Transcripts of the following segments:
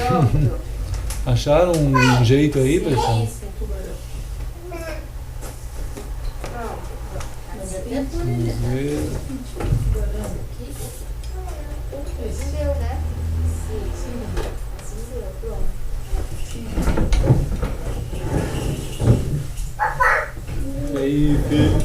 Pronto. Acharam um jeito aí, pessoal? Sim, tubarão. Pronto. Mas até por Vamos ver. tubarão aqui. Assim deu, né? Sim. Assim deu, pronto. E aí, filho?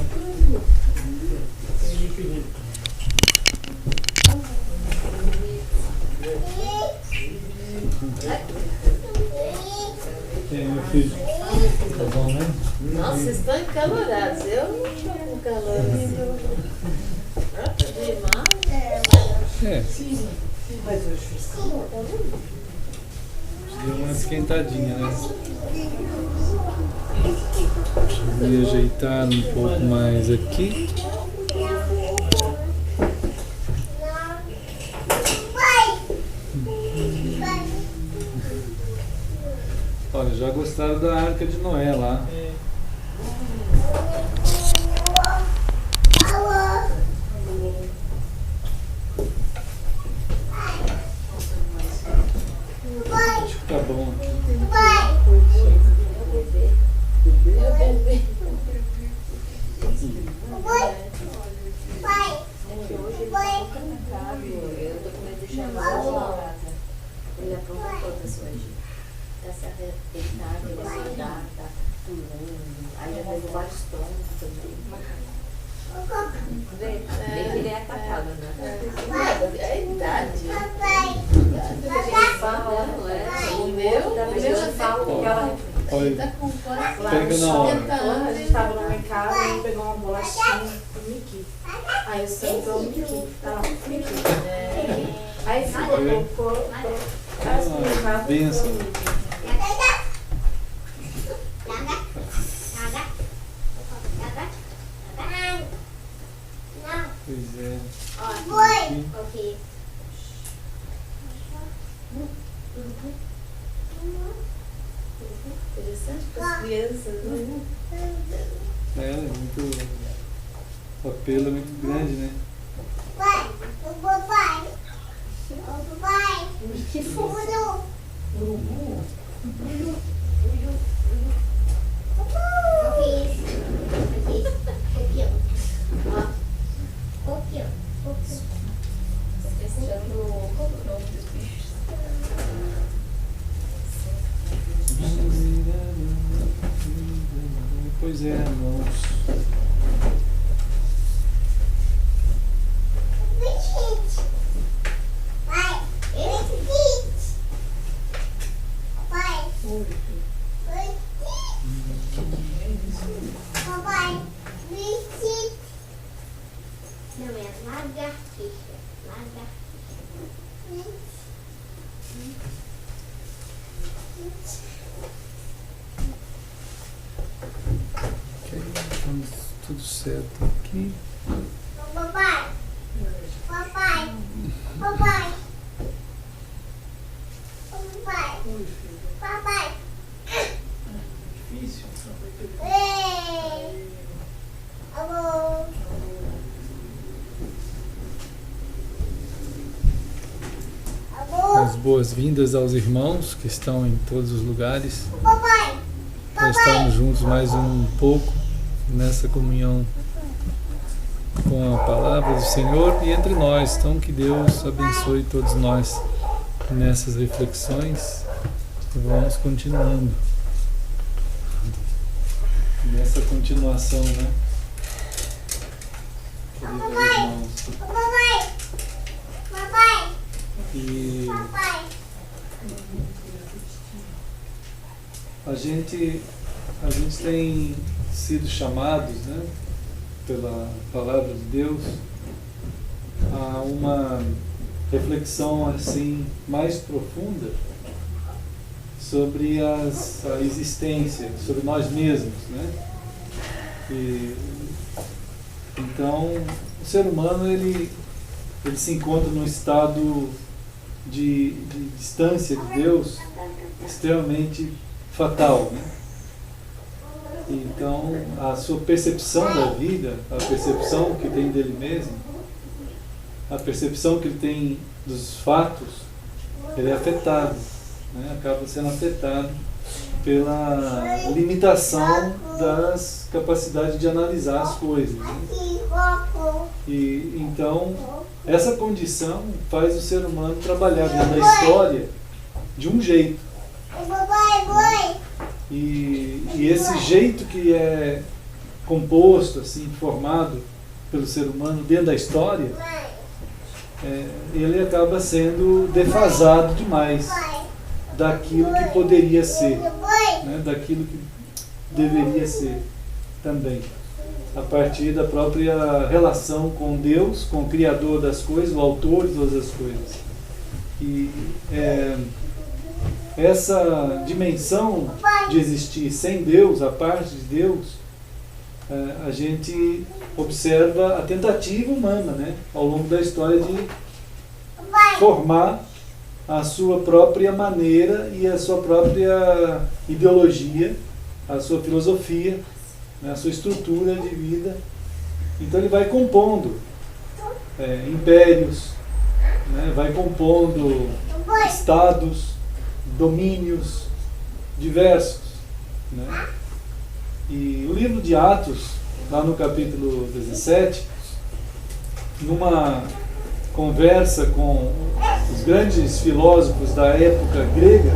E aí, meu filho? Tá bom, né? Nossa, vocês estão encalorados. Eu não estou com calor assim. Pronto, demais. É, Mas hoje fez calor, tá vendo? deu uma esquentadinha, né? Vou me ajeitar um pouco mais aqui. Olha, já gostaram da Arca de Noé lá. Acho que tá bom aqui. Eu tô com medo de chamar ela. Ele aprontou todas hoje. Tá se arrebentado, ele vai andar, tá pulando. Aí já levou vários tombos também. Vê que ele é atacado, né? É a idade. O meu já fala que ela Olha, tá com quase pega na hora. 70 anos. A gente tava no mercado e ele pegou uma bolachinha do Mickey. Aí eu sentou o Mickey, tá lá, Mickey. Aí ficou benção. Pois é. Aqui. Ok. Interessante para as crianças, né? Ela é muito. O apelo é muito grande, né? Que fofo. Qual é o nome dos bichos? Pois é, irmãos. Não, é lagartixa. Ok, estamos tudo certo aqui. Papai. difícil. Alô. As boas-vindas aos irmãos que estão em todos os lugares. Papai. Para estarmos juntos mais um pouco nessa comunhão com a palavra do Senhor e entre nós. Então que Deus abençoe todos nós nessas reflexões e vamos continuando nessa continuação, né? Queridos irmãos. Papai. E a gente tem sido chamados, né, pela palavra de Deus a uma reflexão assim mais profunda sobre a existência, sobre nós mesmos, né? E então o ser humano ele se encontra num estado de distância de Deus extremamente fatal, né? Então a sua percepção da vida, a percepção que tem dele mesmo, a percepção que ele tem dos fatos, ele é afetado. né? Acaba sendo afetado pela limitação das capacidades de analisar as coisas, né? E então essa condição faz o ser humano trabalhar dentro da história de um jeito. E esse jeito que é composto, assim, formado pelo ser humano dentro da história, ele acaba sendo defasado demais daquilo que poderia ser, né, daquilo que deveria ser também, a partir da própria relação com Deus, com o Criador das coisas, o Autor de todas as coisas. E essa dimensão de existir sem Deus, a parte de Deus, a gente observa a tentativa humana, né, ao longo da história de formar a sua própria maneira e a sua própria ideologia, a sua filosofia, né, a sua estrutura de vida. Então ele vai compondo impérios, né, vai compondo estados, domínios diversos, né? E o livro de Atos, lá no capítulo 17, numa conversa com os grandes filósofos da época grega,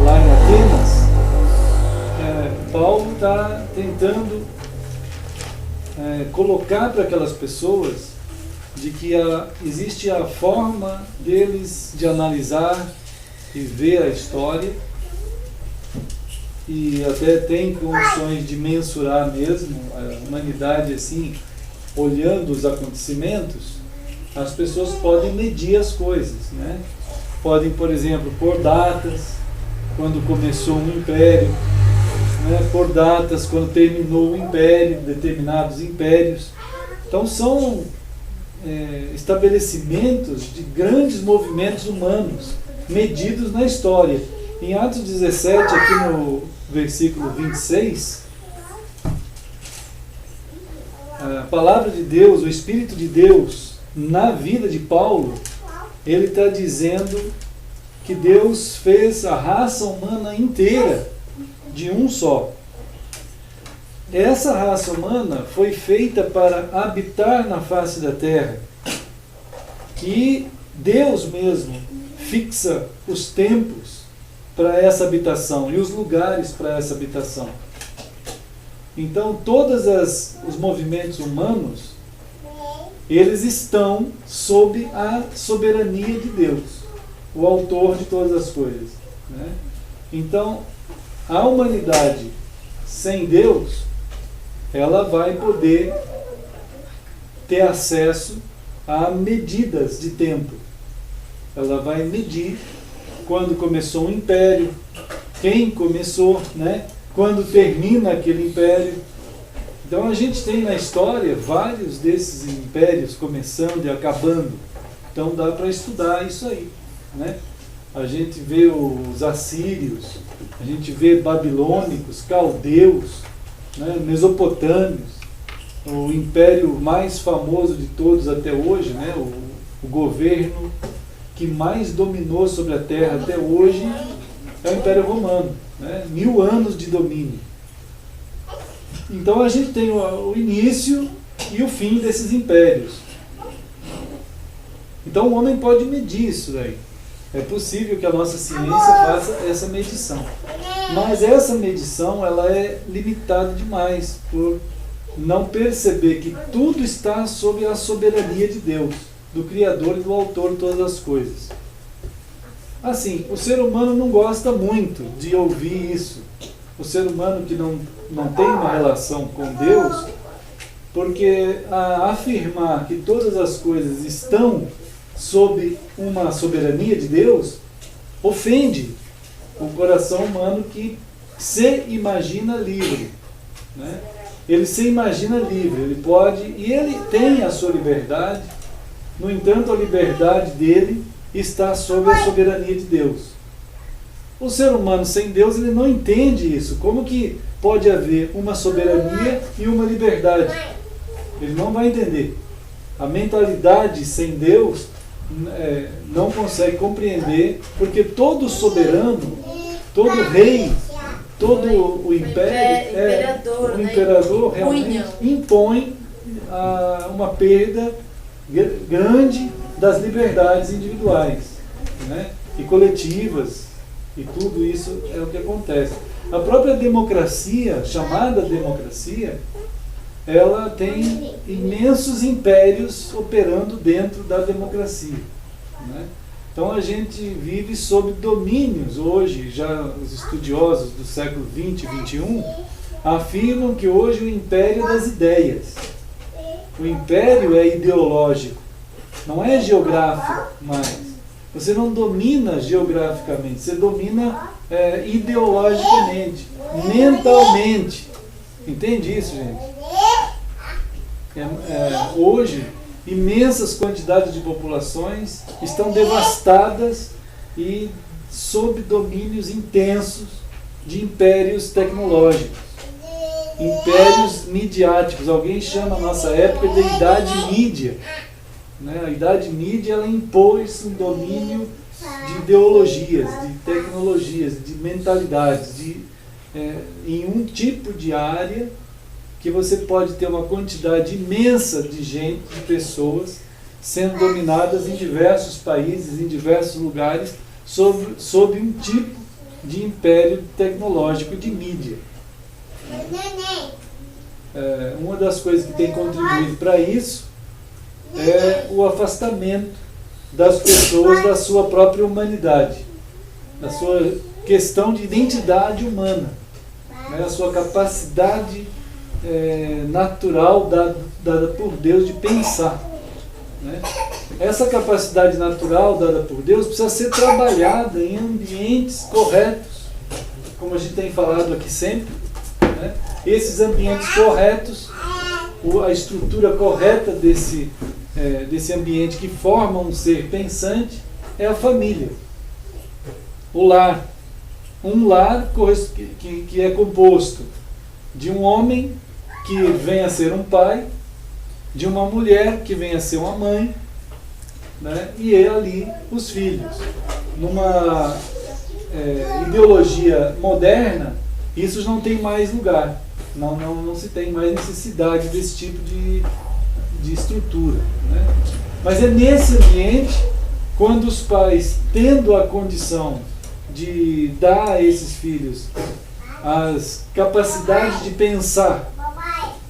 lá em Atenas, Paulo está tentando colocar para aquelas pessoas de que existe a forma deles de analisar e ver a história, e até tem condições de mensurar mesmo a humanidade, assim, olhando os acontecimentos. As pessoas podem medir as coisas, né? Podem, por exemplo, pôr datas quando começou um império, né? Pôr datas quando terminou o império, determinados impérios. Então são estabelecimentos de grandes movimentos humanos medidos na história. Em Atos 17, aqui no versículo 26, a palavra de Deus, o Espírito de Deus na vida de Paulo, ele está dizendo que Deus fez a raça humana inteira de um só. Essa raça humana foi feita para habitar na face da terra. E Deus mesmo fixa os tempos para essa habitação e os lugares para essa habitação. Então, todos os movimentos humanos, eles estão sob a soberania de Deus, o autor de todas as coisas, né? Então, a humanidade sem Deus, ela vai poder ter acesso a medidas de tempo. Ela vai medir quando começou um império, quem começou, né? Quando termina aquele império. Então a gente tem na história vários desses impérios começando e acabando. Então dá para estudar isso aí, né? A gente vê os assírios, a gente vê babilônicos, caldeus, né? Mesopotâmios, o império mais famoso de todos até hoje, né? O governo que mais dominou sobre a terra até hoje é o Império Romano, né? 1000 anos de domínio. Então a gente tem o início e o fim desses impérios. Então o homem pode medir isso daí. É possível que a nossa ciência faça essa medição. Mas essa medição, ela é limitada demais por não perceber que tudo está sob a soberania de Deus, do Criador e do Autor de todas as coisas. Assim, o ser humano não gosta muito de ouvir isso. O ser humano que não tem uma relação com Deus, porque a afirmar que todas as coisas estão sob uma soberania de Deus, ofende o coração humano que se imagina livre, né? Ele se imagina livre, ele pode, e ele tem a sua liberdade. No entanto, a liberdade dele está sob a soberania de Deus. O ser humano sem Deus, ele não entende isso. Como que pode haver uma soberania e uma liberdade? Ele não vai entender. A mentalidade sem Deus não consegue compreender, porque todo soberano, todo rei, todo o imperador, o né? imperador realmente impõe uma perda grande das liberdades individuais, né? E coletivas, e tudo isso é o que acontece. A própria democracia, chamada democracia, ela tem imensos impérios operando dentro da democracia, né? Então a gente vive sob domínios. Hoje, já os estudiosos do século XX e XXI afirmam que hoje o império é das ideias. O império é ideológico, não é geográfico mais. Você não domina geograficamente, você domina ideologicamente, mentalmente. Entende isso, gente? Hoje, imensas quantidades de populações estão devastadas e sob domínios intensos de impérios tecnológicos, impérios midiáticos. Alguém chama a nossa época de Idade Mídia, né? A Idade Mídia, ela impôs um domínio de ideologias, de tecnologias, de mentalidades, em um tipo de área que você pode ter uma quantidade imensa de gente, de pessoas, sendo dominadas em diversos países, em diversos lugares, sob um tipo de império tecnológico de mídia. Uma das coisas que tem contribuído para isso é o afastamento das pessoas da sua própria humanidade, da sua questão de identidade humana, né? A sua capacidade natural dada por Deus de pensar, né? Essa capacidade natural dada por Deus precisa ser trabalhada em ambientes corretos, como a gente tem falado aqui sempre, né? Esses ambientes corretos, a estrutura correta desse ambiente que forma um ser pensante é a família, o lar. Um lar que é composto de um homem que vem a ser um pai, de uma mulher que vem a ser uma mãe, né? E ali os filhos. Numa ideologia moderna, isso não tem mais lugar. Não se tem mais necessidade desse tipo de estrutura, né? Mas é nesse ambiente, quando os pais, tendo a condição de dar a esses filhos as capacidades de pensar,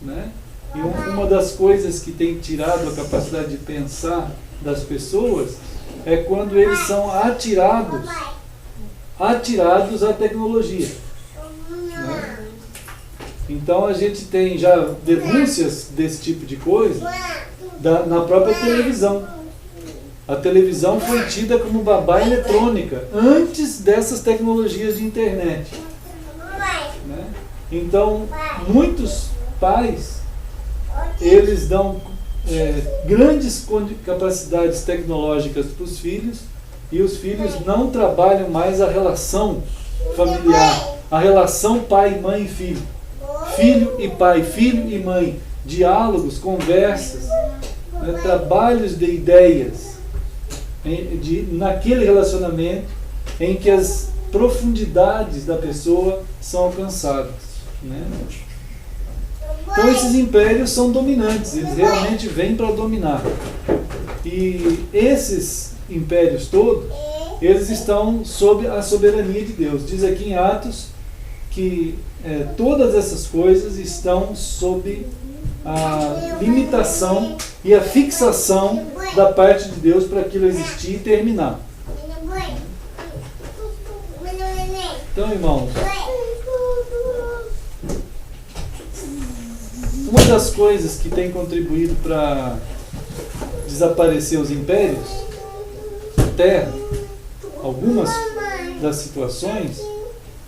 né? E uma das coisas que tem tirado a capacidade de pensar das pessoas é quando eles são atirados à tecnologia, né? Então a gente tem já denúncias desse tipo de coisa na própria televisão. A televisão foi tida como babá eletrônica antes dessas tecnologias de internet, né? Então muitos pais, eles dão grandes capacidades tecnológicas para os filhos, e os filhos não trabalham mais a relação familiar, a relação pai, mãe e filho, filho e pai, filho e mãe, diálogos, conversas, né, trabalhos de ideias naquele relacionamento em que as profundidades da pessoa são alcançadas, né? Então esses impérios são dominantes, eles realmente vêm para dominar. E esses impérios todos, eles estão sob a soberania de Deus. Diz aqui em Atos que todas essas coisas estão sob a limitação e a fixação da parte de Deus para aquilo existir e terminar. Então, irmãos, uma das coisas que tem contribuído para desaparecer os impérios da Terra, algumas das situações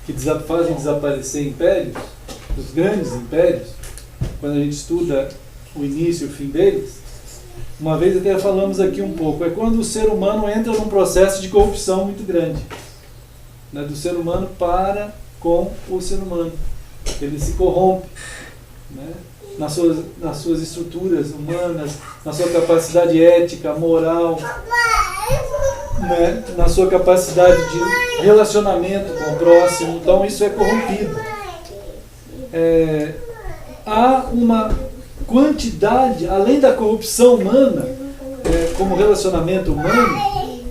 que fazem desaparecer impérios, os grandes impérios, quando a gente estuda o início e o fim deles, uma vez até falamos aqui um pouco, é quando o ser humano entra num processo de corrupção muito grande, né, do ser humano para com o ser humano. Ele se corrompe, né? nas suas estruturas humanas, na sua capacidade ética, moral, né? Na sua capacidade de relacionamento com o próximo. Então isso é corrompido. Há uma quantidade, além da corrupção humana, como relacionamento humano,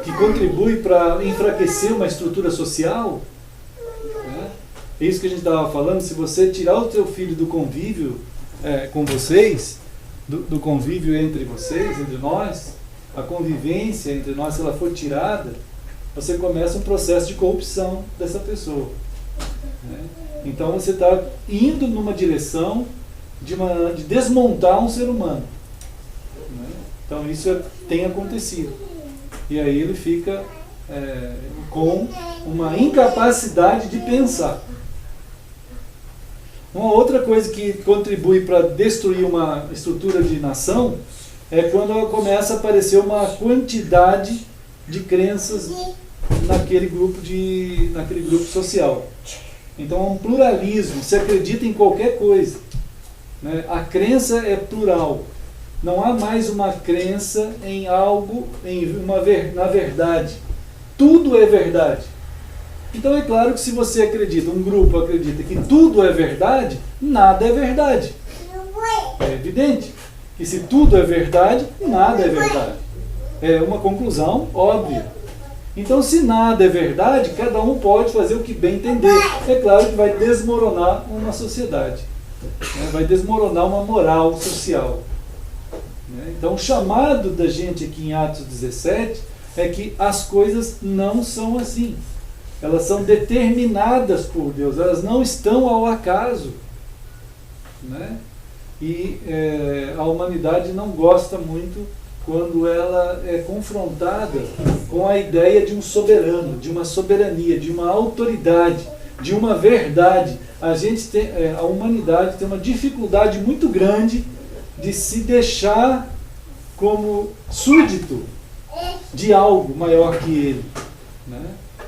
que contribui para enfraquecer uma estrutura social. É isso que a gente estava falando. Se você tirar o teu filho do convívio com vocês, do convívio entre vocês, entre nós, a convivência entre nós, se ela for tirada, você começa um processo de corrupção dessa pessoa. Né? Então você está indo numa direção de desmontar um ser humano. Né? Então isso tem acontecido. E aí ele fica com uma incapacidade de pensar. Uma outra coisa que contribui para destruir uma estrutura de nação é quando começa a aparecer uma quantidade de crenças naquele grupo social. Então há um pluralismo, se acredita em qualquer coisa. Né? A crença é plural. Não há mais uma crença em algo, na verdade. Tudo é verdade. Então é claro que se você acredita, um grupo acredita que tudo é verdade, nada é verdade. É evidente que se tudo é verdade, nada é verdade. É uma conclusão óbvia. Então se nada é verdade, cada um pode fazer o que bem entender. É claro que vai desmoronar uma sociedade. Né? Vai desmoronar uma moral social. Então o chamado da gente aqui em Atos 17 é que as coisas não são assim. Elas são determinadas por Deus, elas não estão ao acaso. Né? E a humanidade não gosta muito quando ela é confrontada com a ideia de um soberano, de uma soberania, de uma autoridade, de uma verdade. A humanidade tem uma dificuldade muito grande de se deixar como súdito de algo maior que ele. Né?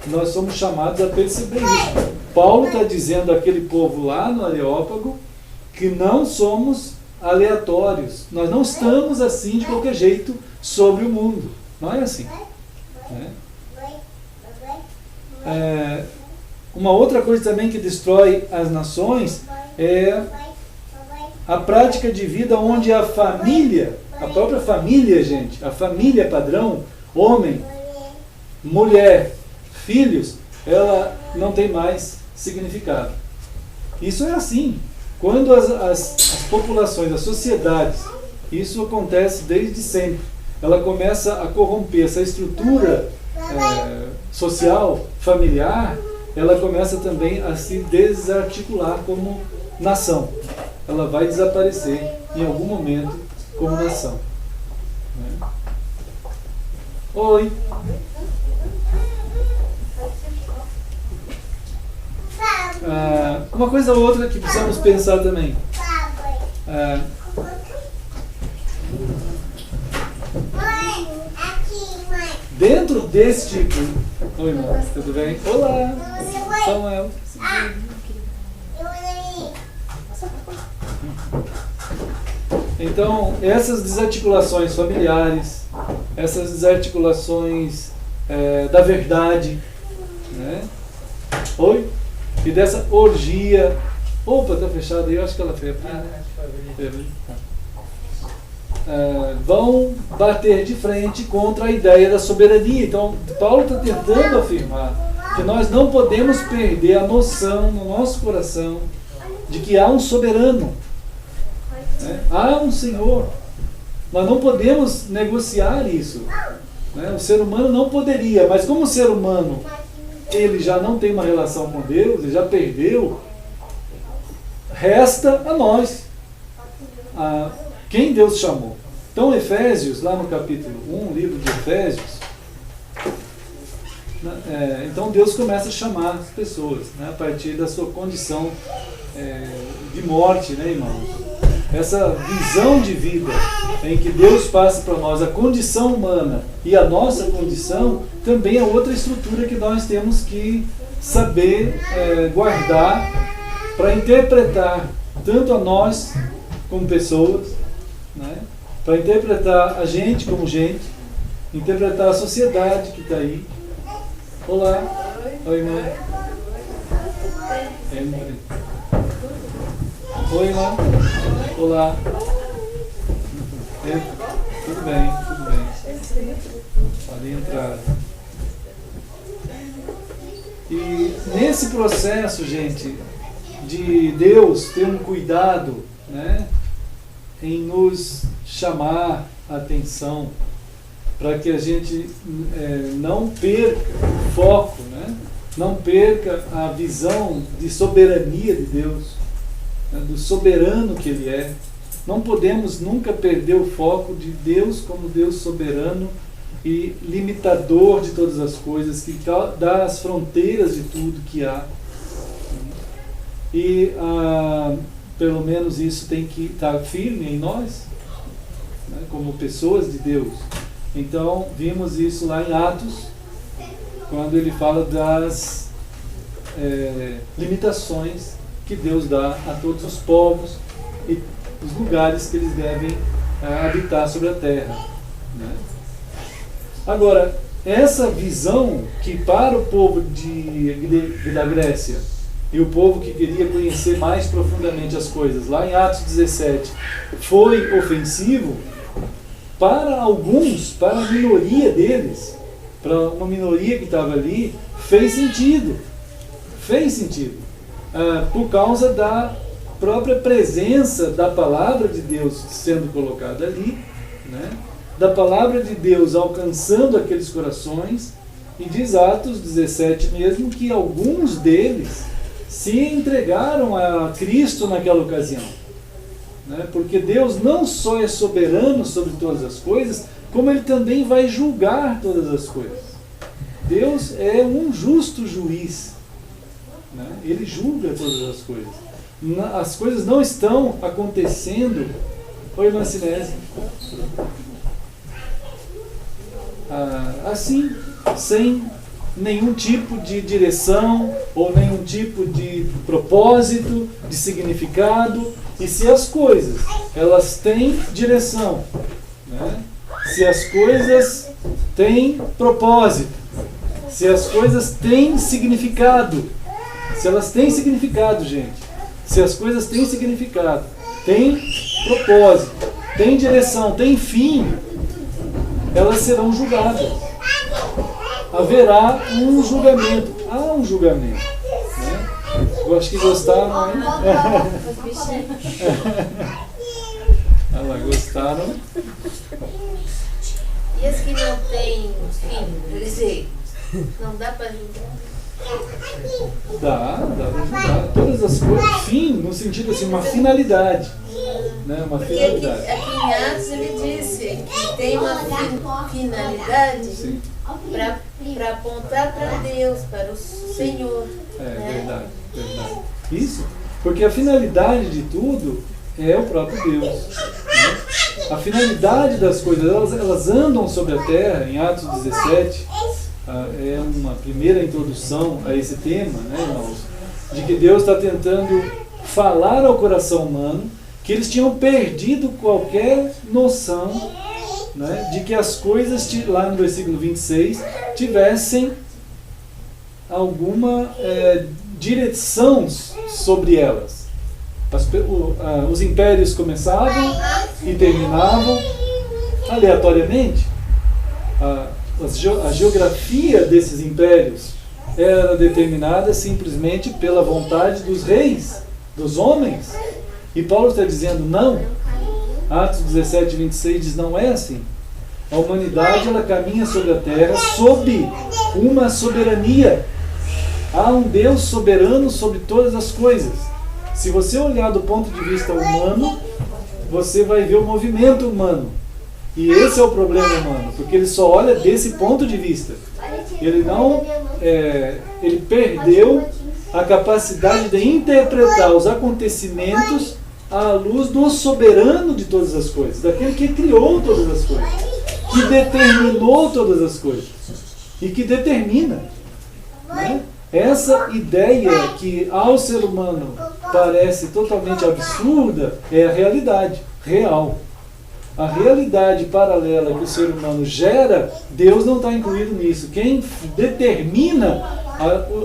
Nós somos chamados a perceber isso. Paulo está dizendo àquele povo lá no Areópago que não somos aleatórios. Nós não estamos assim de qualquer jeito sobre o mundo. Não é assim. Né? Uma outra coisa também que destrói as nações é a prática de vida onde a família, a própria família, gente, a família padrão, homem, mulher, filhos, ela não tem mais significado. Isso é assim. Quando as populações, as sociedades, isso acontece desde sempre, ela começa a corromper essa estrutura social, familiar, ela começa também a se desarticular como nação. Ela vai desaparecer em algum momento como nação. Né? Oi! Uma coisa ou outra que precisamos pensar também. Dentro desse tipo... Oi, irmão, tudo bem? Olá! Samuel! Então, essas desarticulações familiares, essas desarticulações da verdade, né? Oi? E dessa orgia. Opa, está fechado aí, eu acho que ela fez. Vão bater de frente contra a ideia da soberania. Então, Paulo está tentando afirmar que nós não podemos perder a noção no nosso coração de que há um soberano. Né? Há um Senhor. Nós não podemos negociar isso. Né? O ser humano não poderia, mas como o ser humano ele já não tem uma relação com Deus, ele já perdeu, resta a nós, quem Deus chamou. Então Efésios, lá no capítulo 1, livro de Efésios, então Deus começa a chamar as pessoas, né, a partir da sua condição de morte, né, irmãos? Essa visão de vida em que Deus passa para nós a condição humana e a nossa condição também é outra estrutura que nós temos que saber guardar para interpretar tanto a nós como pessoas, né? Para interpretar a gente como gente, interpretar a sociedade que está aí. Olá. Oi, mãe. Entre. Oi, lá. Olá. Tudo bem, tudo bem. Pode entrar. E nesse processo, gente, de Deus ter um cuidado, né, em nos chamar a atenção para que a gente não perca o foco, né, não perca a visão de soberania de Deus, né, do soberano que Ele é. Não podemos nunca perder o foco de Deus como Deus soberano e limitador de todas as coisas, que dá as fronteiras de tudo que há. E pelo menos isso tem que estar firme em nós, né, como pessoas de Deus. Então vimos isso lá em Atos, quando ele fala das limitações que Deus dá a todos os povos e os lugares que eles devem habitar sobre a terra, né? Agora, essa visão que para o povo da Grécia e o povo que queria conhecer mais profundamente as coisas, lá em Atos 17, foi ofensivo, para alguns, para a minoria deles, para uma minoria que estava ali, fez sentido. Fez sentido. Por causa da própria presença da palavra de Deus sendo colocada ali, né? Da palavra de Deus alcançando aqueles corações, e diz Atos 17 mesmo que alguns deles se entregaram a Cristo naquela ocasião, né? Porque Deus não só é soberano sobre todas as coisas, como Ele também vai julgar todas as coisas. Deus é um justo juiz, né? Ele julga todas as coisas. As coisas não estão acontecendo. Oi, irmã Sinésio. Assim, sem nenhum tipo de direção ou nenhum tipo de propósito, de significado. E se as coisas elas têm direção, né? Se as coisas têm propósito, se as coisas têm significado, se elas têm significado, gente, se as coisas têm significado, têm propósito, têm direção, têm fim, elas serão julgadas. Haverá um julgamento. Há um julgamento, né? Eu acho que gostaram, hein? Gostaram? E as que não têm filho, por exemplo, não dá para julgar? Dá para julgar. Todas as coisas, fim, no sentido assim, uma finalidade. Né? Uma Porque finalidade. aqui em Atos ele disse que tem uma finalidade para apontar para Deus, para o Senhor. Né? Verdade. Isso, porque a finalidade de tudo é o próprio Deus. Né? A finalidade das coisas, elas andam sobre a terra, em Atos 17, é uma primeira introdução a esse tema, né, irmãos? De que Deus está tentando falar ao coração humano que eles tinham perdido qualquer noção, né, de que as coisas, lá no versículo 26, tivessem alguma direção sobre elas. Os impérios começavam e terminavam aleatoriamente. A geografia desses impérios era determinada simplesmente pela vontade dos reis, dos homens. E Paulo está dizendo não. Atos 17, 26 diz: não é assim. A humanidade, ela caminha sobre a terra sob uma soberania. Há um Deus soberano sobre todas as coisas. Se você olhar do ponto de vista humano, você vai ver o movimento humano. E esse é o problema humano, porque ele só olha desse ponto de vista. Ele perdeu a capacidade de interpretar os acontecimentos à luz do soberano de todas as coisas, daquele que criou todas as coisas, que determinou todas as coisas e que determina, né? essa ideia que ao ser humano parece totalmente absurda é a realidade real. A realidade paralela que o ser humano gera, Deus não está incluído nisso. Quem determina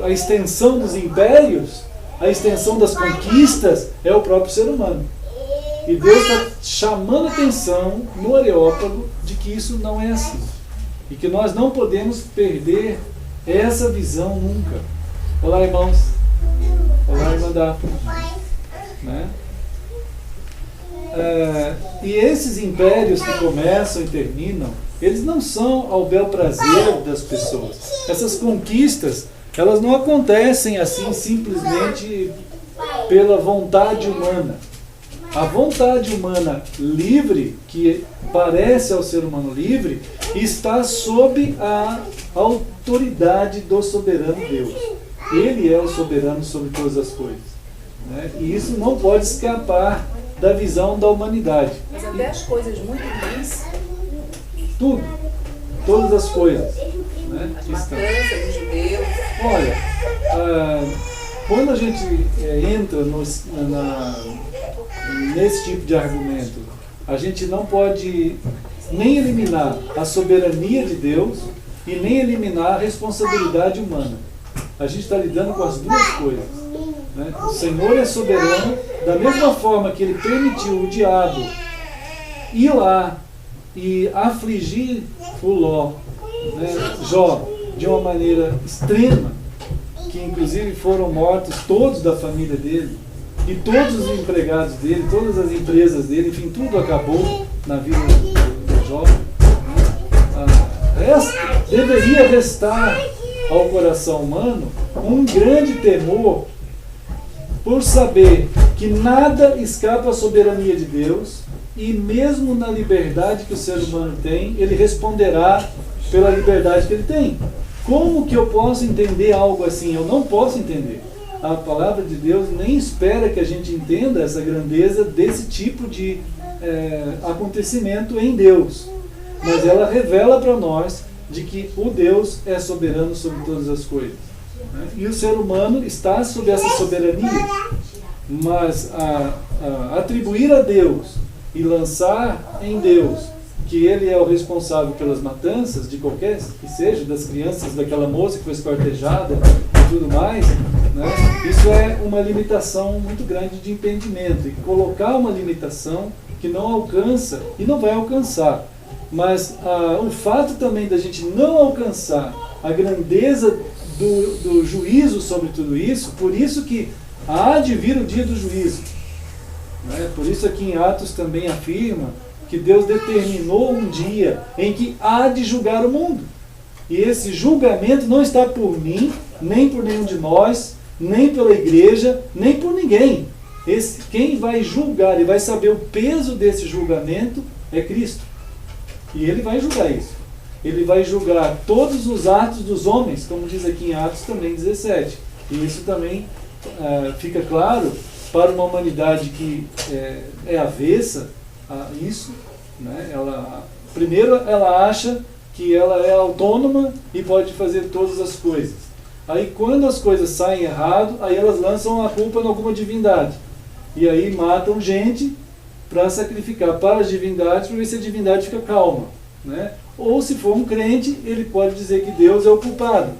a extensão dos impérios, a extensão das conquistas, é o próprio ser humano. E Deus está chamando atenção no Areópago de que isso não é assim. E que nós não podemos perder essa visão nunca. Olá, irmãos. Olá, irmã Daphne. Né? E esses impérios que começam e terminam, eles não são ao bel prazer das pessoas. Essas conquistas, elas não acontecem assim simplesmente pela vontade humana. A vontade humana livre, que parece ao ser humano livre, está sob a autoridade do soberano Deus. Ele é o soberano sobre todas as coisas. Né? E isso não pode escapar da visão da humanidade. Mas até as coisas muito ruins, tudo, todas as coisas, né, as que estão. matanças dos judeus. Olha, quando a gente entra nesse tipo de argumento, a gente não pode nem eliminar a soberania de Deus e nem eliminar a responsabilidade humana. A gente está lidando com as duas coisas. Né? O Senhor é soberano, da mesma forma que Ele permitiu o diabo ir lá e afligir o Jó, de uma maneira extrema, que inclusive foram mortos todos da família dele, e todos os empregados dele, todas as empresas dele, enfim, tudo acabou na vida do Jó. Deveria restar ao coração humano um grande temor por saber que nada escapa à soberania de Deus, e mesmo na liberdade que o ser humano tem, ele responderá pela liberdade que ele tem. Como que eu posso entender algo assim? Eu não posso entender. A palavra de Deus nem espera que a gente entenda essa grandeza desse tipo de acontecimento em Deus. Mas ela revela para nós de que o Deus é soberano sobre todas as coisas. Né? E o ser humano está sob essa soberania. Mas atribuir a Deus e lançar em Deus que Ele é o responsável pelas matanças de qualquer que seja, das crianças, daquela moça que foi esquartejada e tudo mais, né? Isso é uma limitação muito grande de entendimento. E colocar uma limitação que não alcança e não vai alcançar. Mas o fato também da gente não alcançar a grandeza do juízo sobre tudo isso, por isso que há de vir o dia do juízo. Né? Por isso aqui em Atos também afirma que Deus determinou um dia em que há de julgar o mundo. E esse julgamento não está por mim, nem por nenhum de nós, nem pela igreja, nem por ninguém. Quem vai julgar e vai saber o peso desse julgamento é Cristo. E Ele vai julgar isso. Ele vai julgar todos os atos dos homens, como diz aqui em Atos também 17. E isso também fica claro para uma humanidade que é avessa a isso. Né? Primeiro ela acha que ela é autônoma e pode fazer todas as coisas. Aí quando as coisas saem errado, aí elas lançam a culpa em alguma divindade. E aí matam gente para sacrificar para as divindades, para ver se a divindade fica calma. Né? Ou se for um crente, ele pode dizer que Deus é o culpado.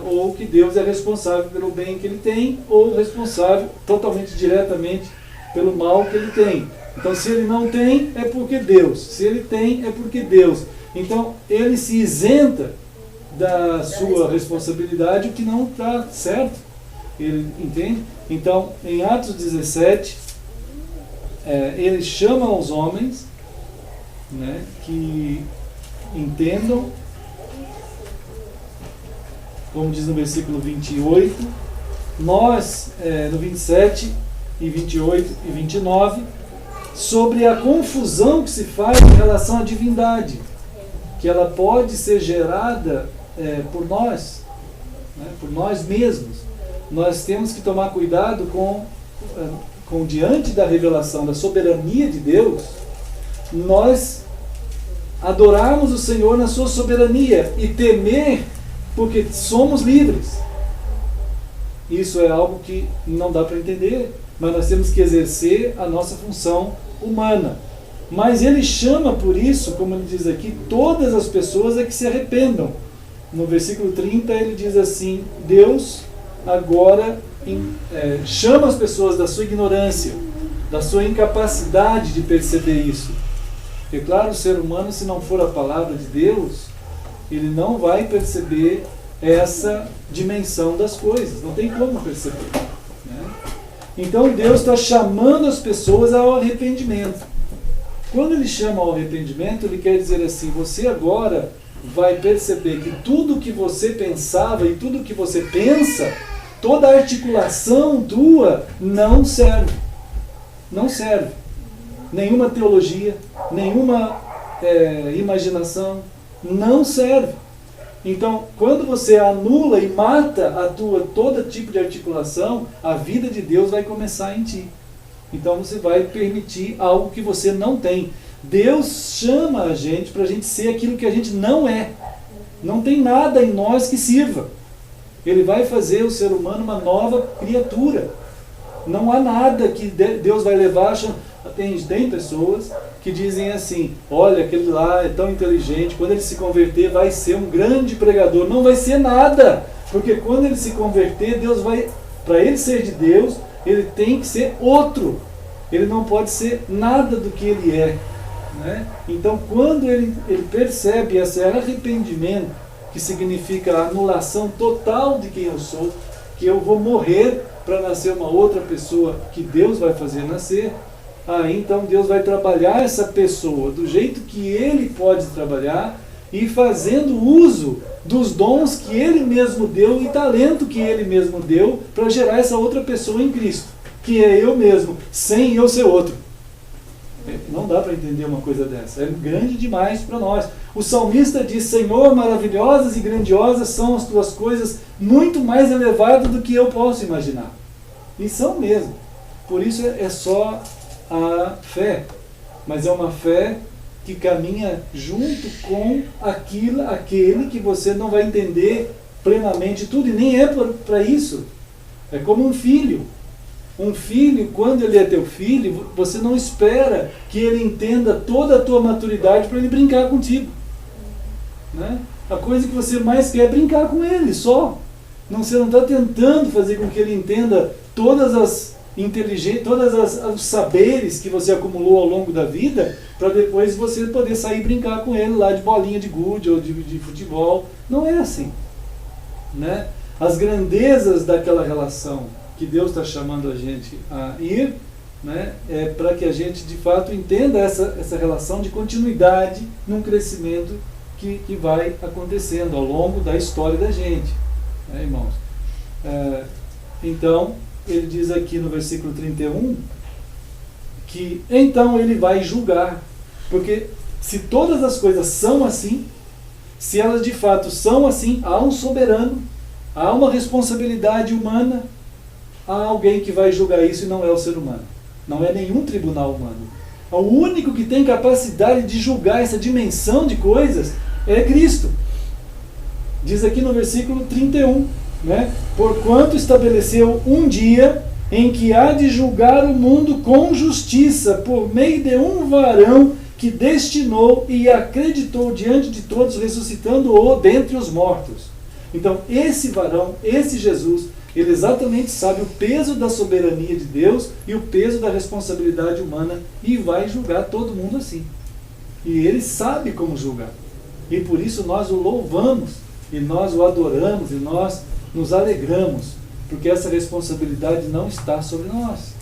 Ou que Deus é responsável pelo bem que ele tem, ou responsável totalmente, diretamente, pelo mal que ele tem. Então, se ele não tem, é porque Deus. Se ele tem, é porque Deus. Então, ele se isenta da sua responsabilidade, o que não está certo. Ele entende? Então, em Atos 17, ele chama os homens, né, que entendam, como diz no versículo 28, nós, no 27 e 28 e 29, sobre a confusão que se faz em relação à divindade, que ela pode ser gerada por nós, né, por nós mesmos. Nós temos que tomar cuidado com diante da revelação da soberania de Deus, nós adorarmos o Senhor na sua soberania e temer, porque somos livres. isso é algo que não dá para entender, mas nós temos que exercer a nossa função humana. Mas ele chama por isso, como ele diz aqui, todas as pessoas a que se arrependam. No versículo 30 ele diz assim, Deus agora chama as pessoas da sua ignorância, da sua incapacidade de perceber isso. Porque claro, o ser humano, se não for a palavra de Deus, ele não vai perceber essa dimensão das coisas, não tem como perceber, né? Então Deus está chamando as pessoas ao arrependimento. Quando ele chama ao arrependimento, ele quer dizer assim, você agora vai perceber que tudo que você pensava e tudo que você pensa, toda a articulação tua não serve. Não serve. Nenhuma teologia, nenhuma imaginação, não serve. Então, quando você anula e mata todo tipo de articulação, a vida de Deus vai começar em ti. Então você vai permitir algo que você não tem. Deus chama a gente para a gente ser aquilo que a gente não é. Não tem nada em nós que sirva. Ele vai fazer o ser humano uma nova criatura. Não há nada que Deus vai levar. Tem pessoas que dizem assim, olha, aquele lá é tão inteligente, quando ele se converter vai ser um grande pregador. Não vai ser nada, porque quando ele se converter, Deus vai, para ele ser de Deus, ele tem que ser outro. Ele não pode ser nada do que ele é, né? Então quando ele percebe esse arrependimento, que significa a anulação total de quem eu sou, que eu vou morrer para nascer uma outra pessoa que Deus vai fazer nascer, aí então Deus vai trabalhar essa pessoa do jeito que Ele pode trabalhar e fazendo uso dos dons que Ele mesmo deu e talento que Ele mesmo deu para gerar essa outra pessoa em Cristo, que é eu mesmo, sem eu ser outro. Não dá para entender uma coisa dessa, é grande demais para nós. O salmista diz, Senhor, maravilhosas e grandiosas são as tuas coisas, muito mais elevadas do que eu posso imaginar. E são mesmo. Por isso é só a fé, mas é uma fé que caminha junto com aquele que você não vai entender plenamente tudo, e nem é para isso. É como um filho. Um filho, quando ele é teu filho, você não espera que ele entenda toda a tua maturidade para ele brincar contigo, né? A coisa que você mais quer é brincar com ele, só. Você não está tentando fazer com que ele entenda todas as inteligências, os saberes que você acumulou ao longo da vida, para depois você poder sair e brincar com ele lá de bolinha de gude ou de futebol. Não é assim, né? As grandezas daquela relação que Deus está chamando a gente a ir, né, é para que a gente de fato entenda essa relação de continuidade num crescimento que vai acontecendo ao longo da história da gente, né, irmãos? Então, ele diz aqui no versículo 31 que então ele vai julgar, porque se todas as coisas são assim, se elas de fato são assim, há um soberano, há uma responsabilidade humana, há alguém que vai julgar isso e não é o ser humano. Não é nenhum tribunal humano. O único que tem capacidade de julgar essa dimensão de coisas é Cristo. Diz aqui no versículo 31, né? Porquanto estabeleceu um dia em que há de julgar o mundo com justiça, por meio de um varão que destinou e acreditou diante de todos, ressuscitando-o dentre os mortos. Então, esse varão, esse Jesus, ele exatamente sabe o peso da soberania de Deus e o peso da responsabilidade humana e vai julgar todo mundo assim. E ele sabe como julgar. E por isso nós o louvamos, e nós o adoramos, e nós nos alegramos, porque essa responsabilidade não está sobre nós,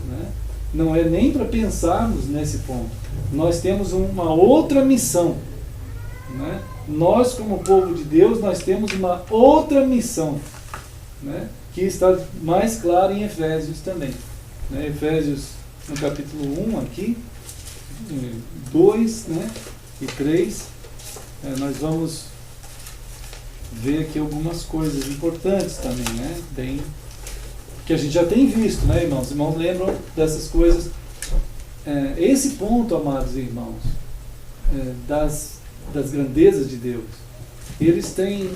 né? Não é nem para pensarmos nesse ponto. Nós temos uma outra missão, né? Nós, como povo de Deus, nós temos uma outra missão, né, que está mais claro em Efésios também, né? Efésios no capítulo 1 aqui, 2, né, e 3, nós vamos ver aqui algumas coisas importantes também, né, que a gente já tem visto, né, irmãos? Os irmãos lembram dessas coisas. Esse ponto, amados irmãos, das grandezas de Deus, eles têm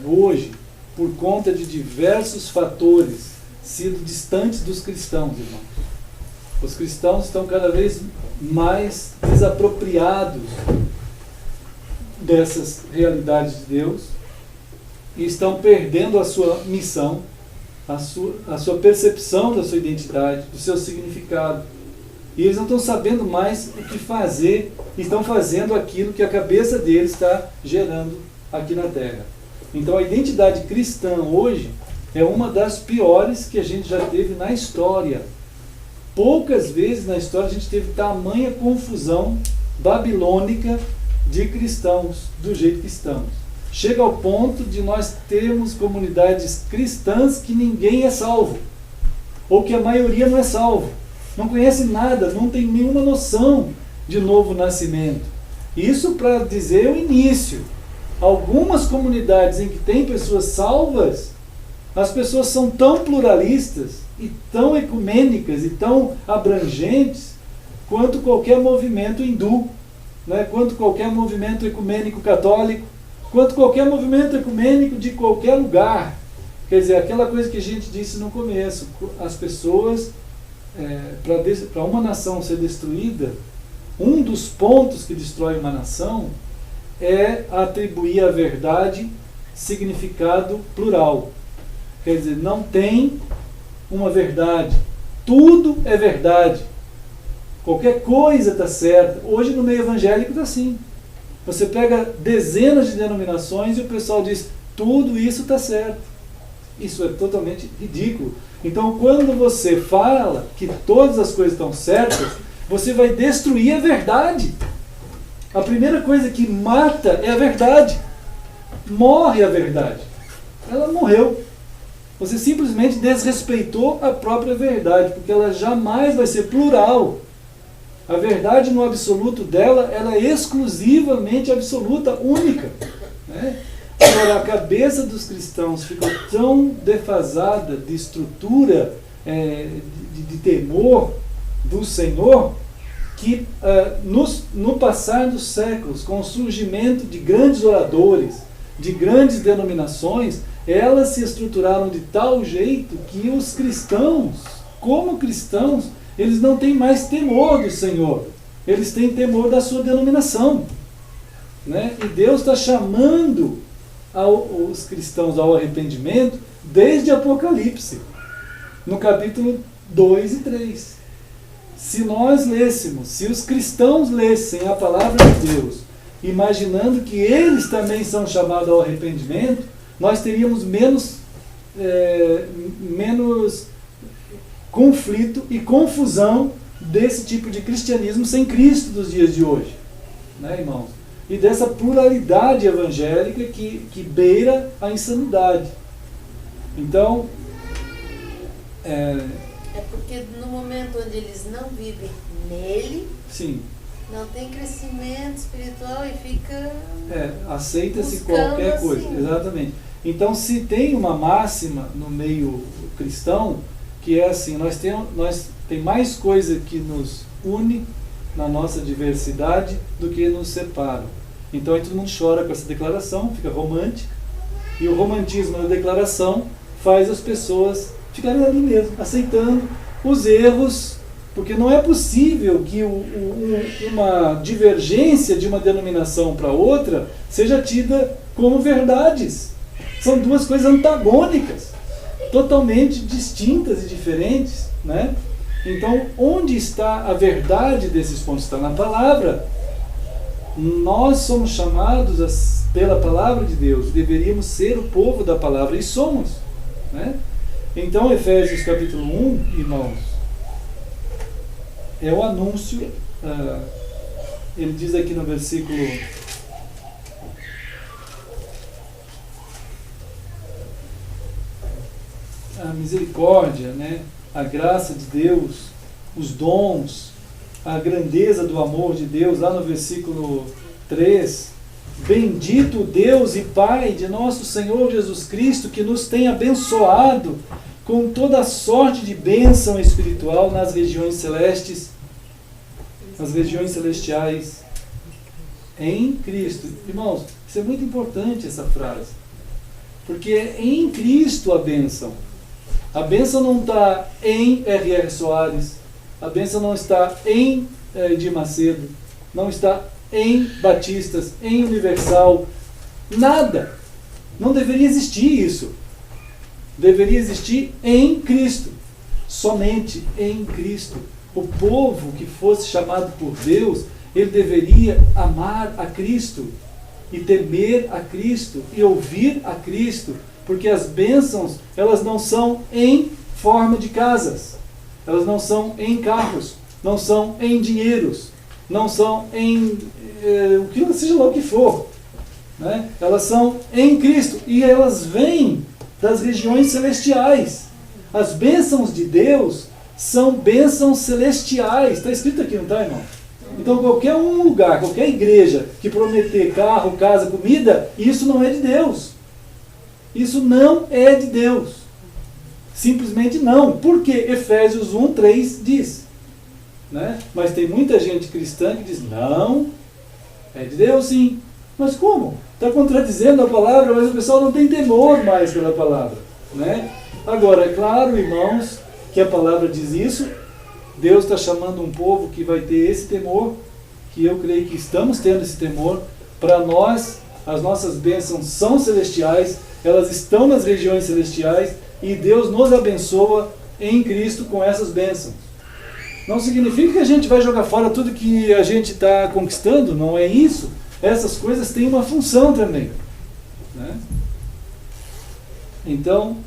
hoje por conta de diversos fatores, sido distantes dos cristãos, irmãos. Os cristãos estão cada vez mais desapropriados dessas realidades de Deus e estão perdendo a sua missão, a sua percepção da sua identidade, do seu significado. E eles não estão sabendo mais o que fazer, estão fazendo aquilo que a cabeça deles está gerando aqui na Terra. Então a identidade cristã hoje é uma das piores que a gente já teve na história. Poucas vezes na história a gente teve tamanha confusão babilônica de cristãos do jeito que estamos. Chega ao ponto de nós termos comunidades cristãs que ninguém é salvo, ou que a maioria não é salvo, não conhece nada, não tem nenhuma noção de novo nascimento. Isso para dizer o início. Algumas comunidades em que tem pessoas salvas, as pessoas são tão pluralistas e tão ecumênicas e tão abrangentes quanto qualquer movimento hindu, né? Quanto qualquer movimento ecumênico católico, quanto qualquer movimento ecumênico de qualquer lugar. Quer dizer, aquela coisa que a gente disse no começo, as pessoas, para uma nação ser destruída, um dos pontos que destrói uma nação é atribuir à verdade significado plural. Quer dizer, não tem uma verdade. Tudo é verdade. Qualquer coisa está certa. Hoje no meio evangélico está assim. Você pega dezenas de denominações e o pessoal diz, tudo isso está certo. Isso é totalmente ridículo. Então, quando você fala que todas as coisas estão certas, você vai destruir a verdade. A primeira coisa que mata é a verdade. Morre a verdade. Ela morreu. Você simplesmente desrespeitou a própria verdade, porque ela jamais vai ser plural. A verdade no absoluto dela, ela é exclusivamente absoluta, única. Né? Agora, a cabeça dos cristãos ficou tão defasada de estrutura, de temor do Senhor, que no passar dos séculos, com o surgimento de grandes oradores, de grandes denominações, elas se estruturaram de tal jeito que os cristãos, como cristãos, eles não têm mais temor do Senhor. Eles têm temor da sua denominação. Né? E Deus está chamando os cristãos ao arrependimento desde Apocalipse, no capítulo 2 e 3. Se nós lêssemos, se os cristãos lessem a palavra de Deus, imaginando que eles também são chamados ao arrependimento, nós teríamos menos conflito e confusão desse tipo de cristianismo sem Cristo dos dias de hoje, né, irmãos? E dessa pluralidade evangélica que beira a insanidade. Então, é porque no momento onde eles não vivem nele, sim, não tem crescimento espiritual e fica... aceita-se qualquer assim. coisa, exatamente. Então, se tem uma máxima no meio cristão, que é assim, tem mais coisa que nos une na nossa diversidade do que nos separa. Então aí todo mundo chora com essa declaração, fica romântica, e o romantismo da declaração faz as pessoas ficarem ali mesmo, aceitando os erros, porque não é possível que uma divergência de uma denominação para outra seja tida como verdades. São duas coisas antagônicas, totalmente distintas e diferentes, né? Então, onde está a verdade desses pontos? Está na palavra. Nós somos chamados pela palavra de Deus, deveríamos ser o povo da palavra, e somos, né? Então, Efésios capítulo 1, irmãos, é o anúncio, ele diz aqui no versículo... A misericórdia, né? A graça de Deus, os dons, a grandeza do amor de Deus, lá no versículo 3, bendito Deus e Pai de nosso Senhor Jesus Cristo, que nos tem abençoado com toda a sorte de bênção espiritual nas regiões celestes, nas regiões celestiais, em Cristo. Irmãos, isso é muito importante, essa frase. Porque é em Cristo a bênção. A bênção não está em R.R. Soares, a bênção não está em Edir Macedo, não está em Batistas, em Universal, nada. Não deveria existir isso. Deveria existir em Cristo, somente em Cristo. O povo que fosse chamado por Deus, ele deveria amar a Cristo e temer a Cristo e ouvir a Cristo, porque as bênçãos, elas não são em forma de casas, elas não são em carros, não são em dinheiros, não são em o que seja lá o que for, né? Elas são em Cristo e elas vêm das regiões celestiais. As bênçãos de Deus são bênçãos celestiais. Está escrito aqui, não está, irmão? Então qualquer um lugar, qualquer igreja que prometer carro, casa, comida, isso não é de Deus. Isso não é de Deus. Simplesmente não. Porque Efésios 1:3 diz. Né? Mas tem muita gente cristã que diz, não, é de Deus sim. Mas como? Está contradizendo a palavra, mas o pessoal não tem temor mais pela palavra. Né? Agora, é claro, irmãos, que a palavra diz isso. Deus está chamando um povo que vai ter esse temor, que eu creio que estamos tendo esse temor. Para nós, as nossas bênçãos são celestiais, elas estão nas regiões celestiais, e Deus nos abençoa em Cristo com essas bênçãos. Não significa que a gente vai jogar fora tudo que a gente está conquistando, não é isso. Essas coisas têm uma função também. Né? Então,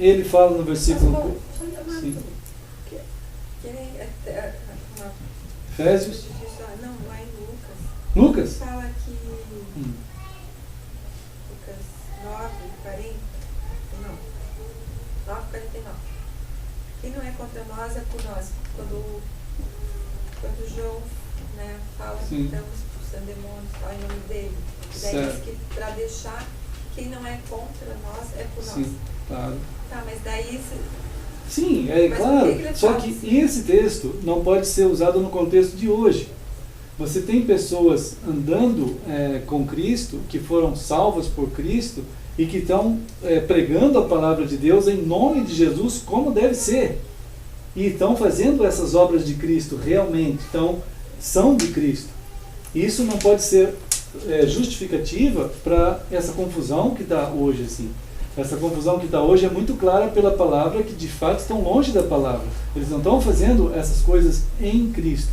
ele fala no versículo... Sim. Efésios? Não, lá em Lucas. Lucas? Fala que... Lucas 9:40. Não. 9:49. Quem não é contra nós é por nós. Quando João, né, fala que estamos expulsando demônios, fala em nome dele. Daí diz que para deixar quem não é contra nós é por nós. Sim, claro. Tá, mas daí... Sim, é claro. Só que esse texto não pode ser usado no contexto de hoje. Você tem pessoas andando com Cristo, que foram salvas por Cristo, e que estão pregando a palavra de Deus em nome de Jesus, como deve ser. E estão fazendo essas obras de Cristo realmente, então são de Cristo. Isso não pode ser justificativa para essa confusão que está hoje assim. Essa confusão que está hoje é muito clara pela palavra, que de fato estão longe da palavra. Eles não estão fazendo essas coisas em Cristo.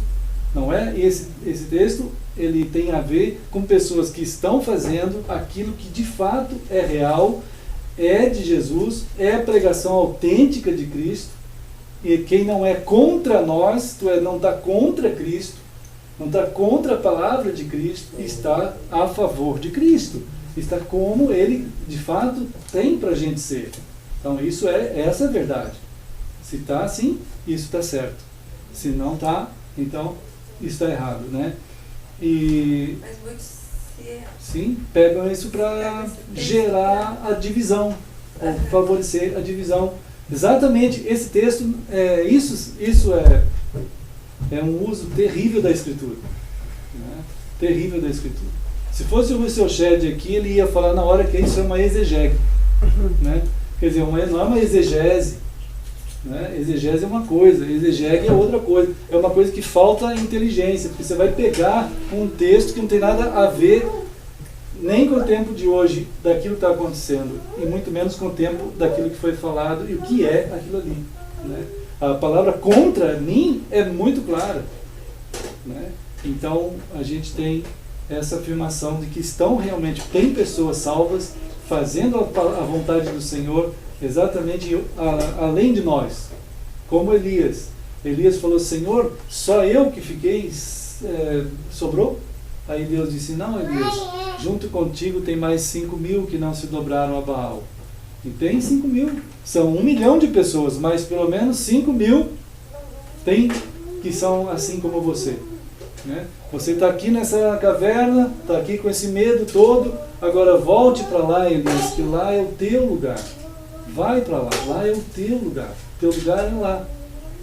Não é? E esse texto, ele tem a ver com pessoas que estão fazendo aquilo que de fato é real, é de Jesus, é a pregação autêntica de Cristo. E quem não é contra nós, não está contra Cristo, não está contra a palavra de Cristo, está a favor de Cristo. Está como ele de fato tem para a gente ser. Então essa é a verdade. Se está assim, isso está certo. Se não está, então isso está errado, né? Mas muitos sim, pegam isso para gerar a divisão, ou favorecer a divisão. Exatamente, esse texto, isso é um uso terrível da Escritura. Né? Terrível da Escritura. Se fosse o seu Shed aqui, ele ia falar na hora que isso é uma exegese. Né? Quer dizer, não é uma exegese. Né? Exegese é uma coisa, exegese é outra coisa. É uma coisa que falta inteligência, porque você vai pegar um texto que não tem nada a ver nem com o tempo de hoje, daquilo que está acontecendo, e muito menos com o tempo daquilo que foi falado e o que é aquilo ali. Né? A palavra contra mim é muito clara. Né? Então, a gente tem essa afirmação de que tem pessoas salvas fazendo a vontade do Senhor exatamente além de nós, como Elias. Elias falou: Senhor, só eu que fiquei, sobrou? Aí Deus disse: não, Elias, junto contigo tem mais 5.000 que não se dobraram a Baal. E tem 5.000, são 1 milhão de pessoas, mas pelo menos 5.000 tem que são assim como você. Né? Você está aqui nessa caverna, está aqui com esse medo todo, agora volte para lá, Elias, que lá é o teu lugar. Vai para lá, lá é o teu lugar. O teu lugar é lá,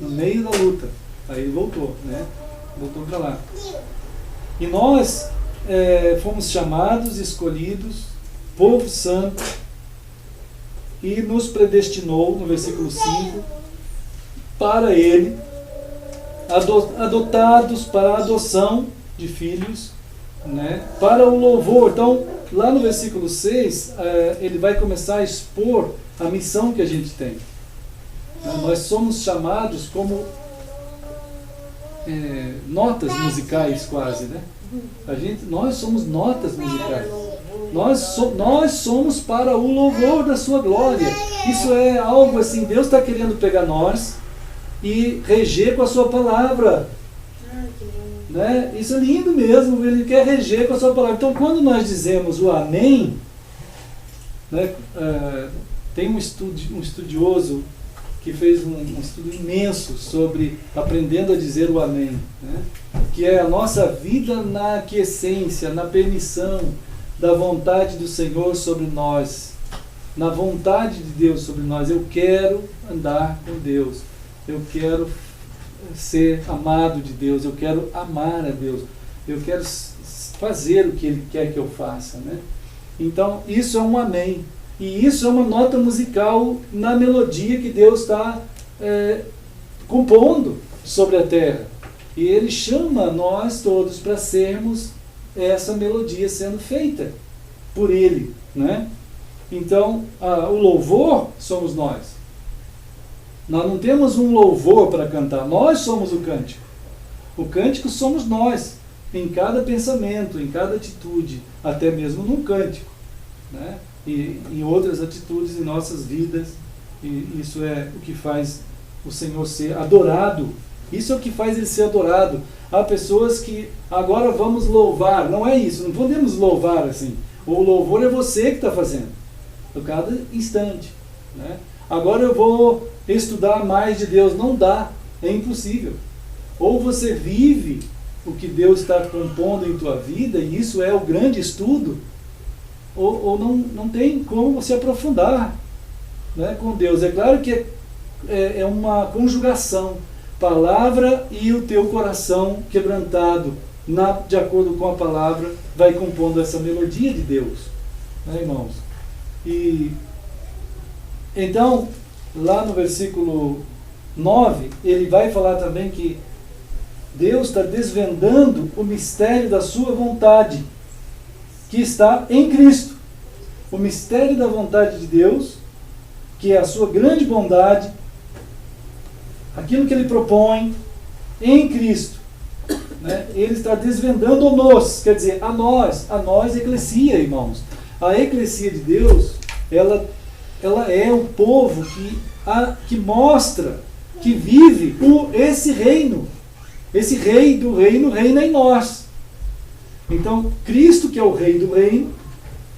no meio da luta. Aí ele voltou, né? Voltou para lá. E nós fomos chamados, escolhidos povo santo, e nos predestinou, no versículo 5, para Ele, adotados para a adoção de filhos, né, para o louvor. Então, lá no versículo 6, ele vai começar a expor a missão que a gente tem. Nós somos chamados como notas musicais quase, né? Nós somos notas musicais. Nós somos para o louvor da sua glória. Isso é algo assim, Deus está querendo pegar nós e reger com a sua palavra. Né? Isso é lindo mesmo, Ele quer reger com a sua palavra. Então, quando nós dizemos o amém, né, tem um estudioso que fez um estudo imenso sobre aprendendo a dizer o amém, né? Que é a nossa vida na aquiescência, na permissão da vontade do Senhor sobre nós, na vontade de Deus sobre nós. Eu quero andar com Deus, eu quero ser amado de Deus, eu quero amar a Deus, eu quero fazer o que Ele quer que eu faça, né? Então, isso é um amém. E isso é uma nota musical na melodia que Deus está compondo sobre a terra. E Ele chama nós todos para sermos essa melodia sendo feita por Ele, né? Então, o louvor somos nós. Nós não temos um louvor para cantar, nós somos o cântico. O cântico somos nós, em cada pensamento, em cada atitude, até mesmo num cântico, né? E em outras atitudes em nossas vidas. E isso é o que faz o Senhor ser adorado. Isso é o que faz Ele ser adorado. Há pessoas que agora vamos louvar. Não é isso, não podemos louvar assim. O louvor é você que está fazendo, a cada instante, né? Agora eu vou estudar mais de Deus. Não dá, é impossível. Ou você vive o que Deus está compondo em tua vida, e isso é o grande estudo, ou não tem como se aprofundar, né, com Deus. É claro que é uma conjugação, palavra e o teu coração quebrantado, de acordo com a palavra, vai compondo essa melodia de Deus, né, irmãos? E então, lá no versículo 9, ele vai falar também que Deus está desvendando o mistério da sua vontade, que está em Cristo. O mistério da vontade de Deus, que é a sua grande bondade, aquilo que Ele propõe em Cristo, né? Ele está desvendando-nos, quer dizer, a nós, eclesia, irmãos. A eclesia de Deus, ela é o povo que mostra, que vive esse reino. Esse rei do reino reina em nós. Então, Cristo, que é o rei do reino,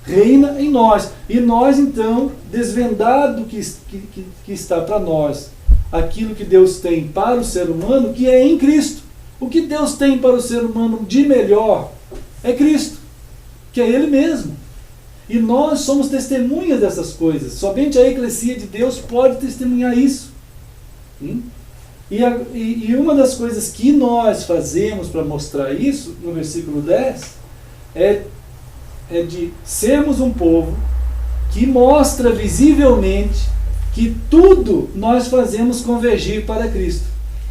reina em nós. E nós, então, desvendado que está para nós aquilo que Deus tem para o ser humano, que é em Cristo. O que Deus tem para o ser humano de melhor é Cristo, que é Ele mesmo. E nós somos testemunhas dessas coisas. Somente a eclesia de Deus pode testemunhar isso. E uma das coisas que nós fazemos para mostrar isso, no versículo 10, é de sermos um povo que mostra visivelmente que tudo nós fazemos convergir para Cristo.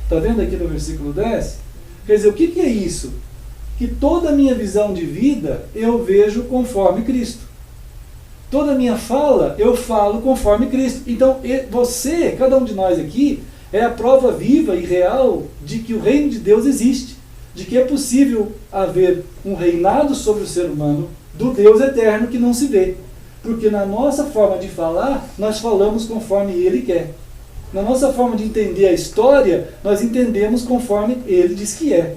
Está vendo aqui no versículo 10? Quer dizer, o que é isso? Que toda a minha visão de vida eu vejo conforme Cristo. Toda a minha fala eu falo conforme Cristo. Então você, cada um de nós aqui, é a prova viva e real de que o reino de Deus existe, de que é possível haver um reinado sobre o ser humano do Deus eterno que não se vê. Porque na nossa forma de falar, nós falamos conforme Ele quer. Na nossa forma de entender a história, nós entendemos conforme Ele diz que é.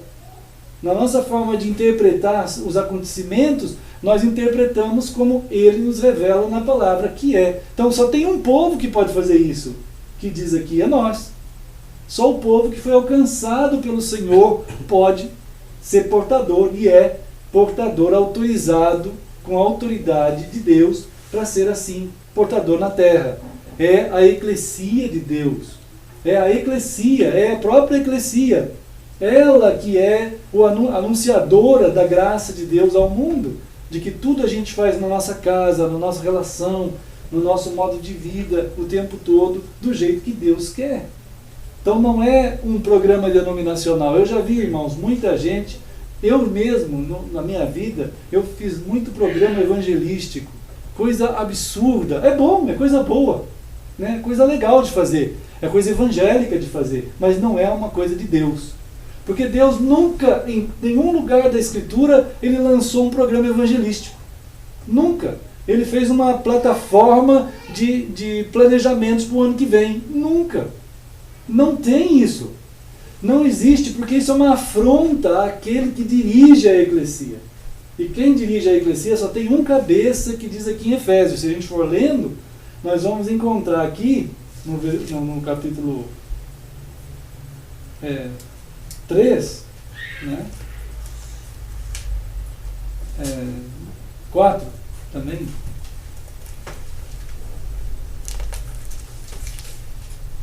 Na nossa forma de interpretar os acontecimentos, nós interpretamos como Ele nos revela na palavra que é. Então só tem um povo que pode fazer isso, que diz aqui é nós. Só o povo que foi alcançado pelo Senhor pode ser portador, e é portador autorizado com a autoridade de Deus para ser assim, portador na terra. É a eclesia de Deus. É a eclesia, é a própria eclesia. Ela que é a anunciadora da graça de Deus ao mundo. de que tudo a gente faz na nossa casa, na nossa relação, no nosso modo de vida, o tempo todo, do jeito que Deus quer. Então não é um programa denominacional. Eu já vi, irmãos, muita gente, eu mesmo, na minha vida, eu fiz muito programa evangelístico, coisa absurda. É bom, é coisa boa, né? Coisa legal de fazer, é coisa evangélica de fazer, mas não é uma coisa de Deus. Porque Deus nunca, em nenhum lugar da Escritura, Ele lançou um programa evangelístico. Nunca. Ele fez uma plataforma de planejamentos para o ano que vem. Nunca. Não tem isso. Não existe, porque isso é uma afronta àquele que dirige a eclesia. E quem dirige a eclesia só tem um cabeça, que diz aqui em Efésios. Se a gente for lendo, nós vamos encontrar aqui, no capítulo 3, né? 4 também.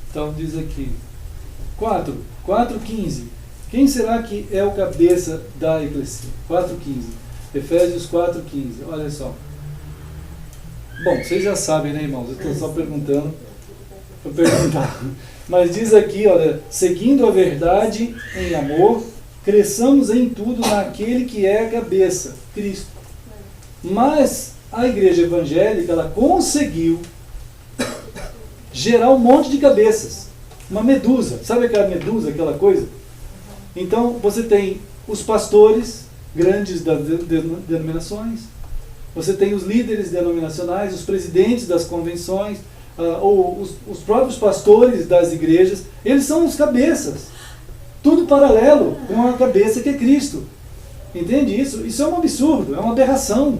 Então diz aqui, 4:15. Quem será que é o cabeça da eclesia? 4:15. Efésios 4:15. Olha só. Bom, vocês já sabem, né, irmãos? Eu estou só perguntando para perguntar. Mas diz aqui, olha, seguindo a verdade em amor, cresçamos em tudo naquele que é a cabeça, Cristo. Mas a igreja evangélica, ela conseguiu gerar um monte de cabeças. Uma medusa. Sabe aquela medusa, aquela coisa? Então, você tem os pastores grandes das denominações, você tem os líderes denominacionais, os presidentes das convenções, ou os próprios pastores das igrejas. Eles são os cabeças. Tudo paralelo com a cabeça que é Cristo. Entende isso? Isso é um absurdo, é uma aberração.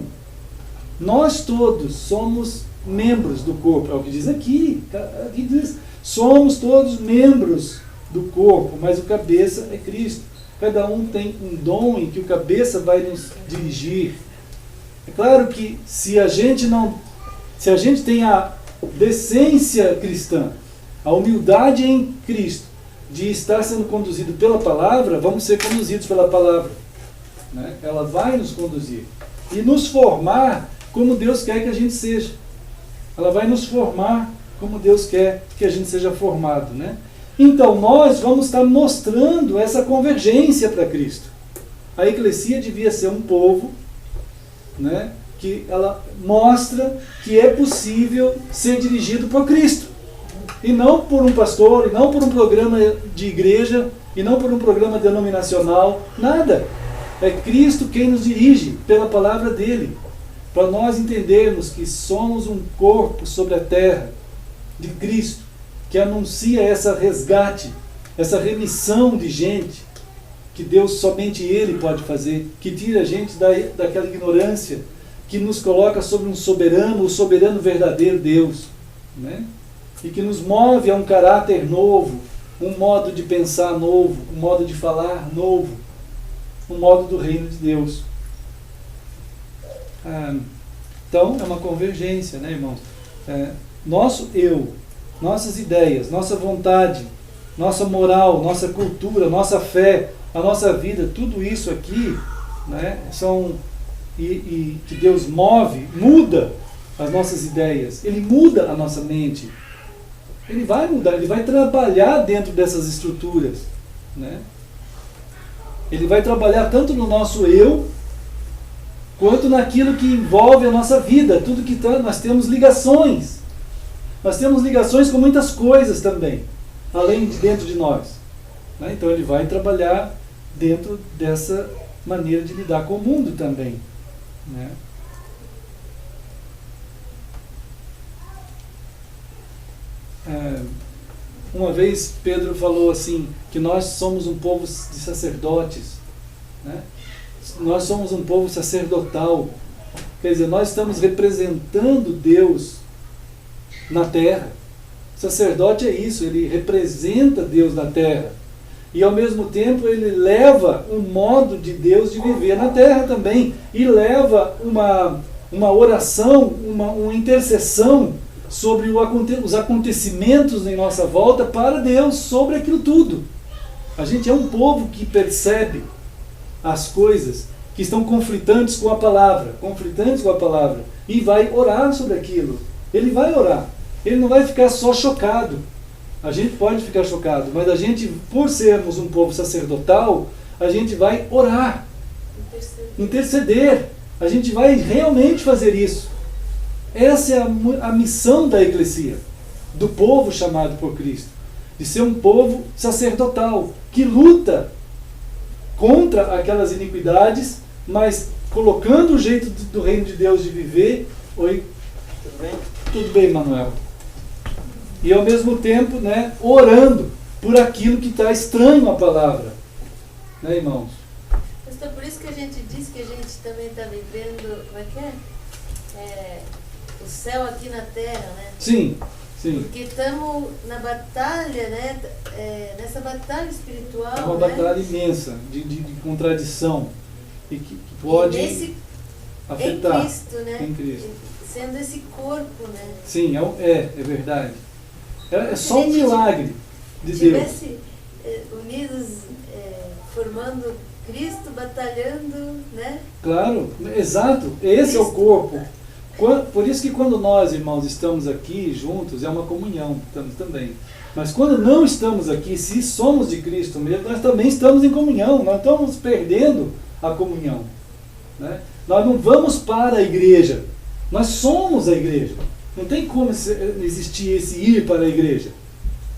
Nós todos somos membros do corpo. É o que diz aqui. Aqui diz, somos todos membros do corpo, mas o cabeça é Cristo. Cada um tem um dom em que o cabeça vai nos dirigir. É claro que se a gente tem a decência cristã, a humildade em Cristo, de estar sendo conduzido pela palavra, vamos ser conduzidos pela palavra, né? Ela vai nos conduzir e nos formar como Deus quer que a gente seja. Ela vai nos formar como Deus quer que a gente seja formado, né? Então nós vamos estar mostrando essa convergência para Cristo. A eclesia devia ser um povo, né, que ela mostra que é possível ser dirigido por Cristo. E não por um pastor, e não por um programa de igreja, e não por um programa denominacional, nada. É Cristo quem nos dirige pela palavra dele. Para nós entendermos que somos um corpo sobre a terra de Cristo, que anuncia essa resgate, essa remissão de gente, que Deus, somente Ele pode fazer, que tira a gente daquela ignorância, que nos coloca sobre um soberano, o soberano verdadeiro Deus, né? E que nos move a um caráter novo, um modo de pensar novo, um modo de falar novo, um modo do reino de Deus. Então é uma convergência, né, irmãos? Nosso eu, nossas ideias, nossa vontade, nossa moral, nossa cultura, nossa fé, a nossa vida, tudo isso aqui, né, que Deus muda as nossas ideias, Ele muda a nossa mente. Ele vai mudar, Ele vai trabalhar dentro dessas estruturas, né? Ele vai trabalhar tanto no nosso eu, quanto naquilo que envolve a nossa vida, tudo que nós temos ligações. Nós temos ligações com muitas coisas também, além de dentro de nós, né? Então Ele vai trabalhar dentro dessa maneira de lidar com o mundo também, né? Uma vez Pedro falou assim, que nós somos um povo de sacerdotes, né? Nós somos um povo sacerdotal, quer dizer, nós estamos representando Deus na terra. O sacerdote é isso, ele representa Deus na terra, e ao mesmo tempo ele leva um modo de Deus de viver na terra também, e leva uma oração, uma intercessão sobre os acontecimentos em nossa volta para Deus, sobre aquilo tudo. A gente é um povo que percebe as coisas que estão conflitantes com a palavra, e vai orar sobre aquilo. Ele vai orar. Ele não vai ficar só chocado. A gente pode ficar chocado, mas a gente, por sermos um povo sacerdotal, a gente vai orar, interceder. A gente vai realmente fazer isso. Essa é a missão da eclesia, do povo chamado por Cristo, de ser um povo sacerdotal, que luta contra aquelas iniquidades, mas colocando o jeito do reino de Deus de viver. Oi? Tudo bem? Tudo bem, Manuel. E ao mesmo tempo, né, orando por aquilo que está estranho à palavra. Né, irmãos? Pastor, por isso que a gente diz que a gente também está vivendo, como é que é? O céu aqui na terra, né? Sim, sim. Porque estamos na batalha, né? Nessa batalha espiritual. É uma né? batalha imensa, de contradição, e que pode afetar. Em Cristo, né? Em Cristo. Sendo esse corpo, né? Sim, é verdade. É só um milagre de Deus. Estivesse unidos, formando Cristo, batalhando, né? Claro, exato. Esse é o corpo. Por isso que quando nós, irmãos, estamos aqui juntos, é uma comunhão também. Mas quando não estamos aqui, se somos de Cristo mesmo, nós também estamos em comunhão. Nós estamos perdendo a comunhão. Né? Nós não vamos para a igreja. Nós somos a igreja. Não tem como existir esse ir para a igreja.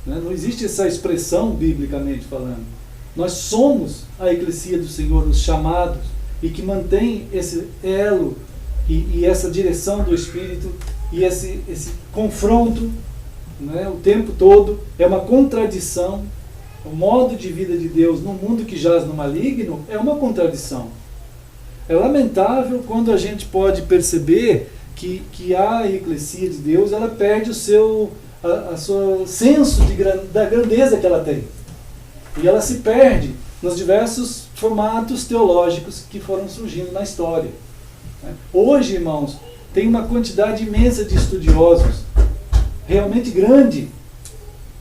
Né? Não existe essa expressão, biblicamente falando. Nós somos a eclesia do Senhor, os chamados, e que mantém esse elo e essa direção do Espírito e esse confronto, né, o tempo todo. É uma contradição. O modo de vida de Deus no mundo que jaz no maligno é uma contradição. É lamentável quando a gente pode perceber que a eclesia de Deus, ela perde o seu senso da grandeza que ela tem. E ela se perde nos diversos formatos teológicos que foram surgindo na história. Hoje, irmãos, tem uma quantidade imensa de estudiosos, realmente grande,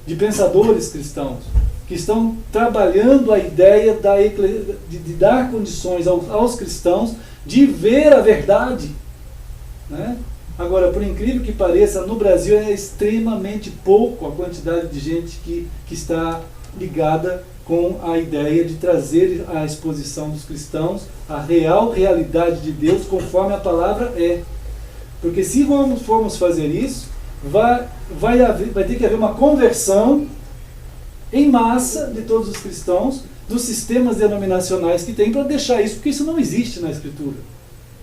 de pensadores cristãos, que estão trabalhando a ideia de dar condições aos cristãos de ver a verdade. Né? Agora, por incrível que pareça, no Brasil é extremamente pouco a quantidade de gente que está ligada com a ideia de trazer à exposição dos cristãos a real realidade de Deus conforme a palavra é. Porque se formos fazer isso, vai ter que haver uma conversão em massa de todos os cristãos, dos sistemas denominacionais que tem, para deixar isso, porque isso não existe na Escritura.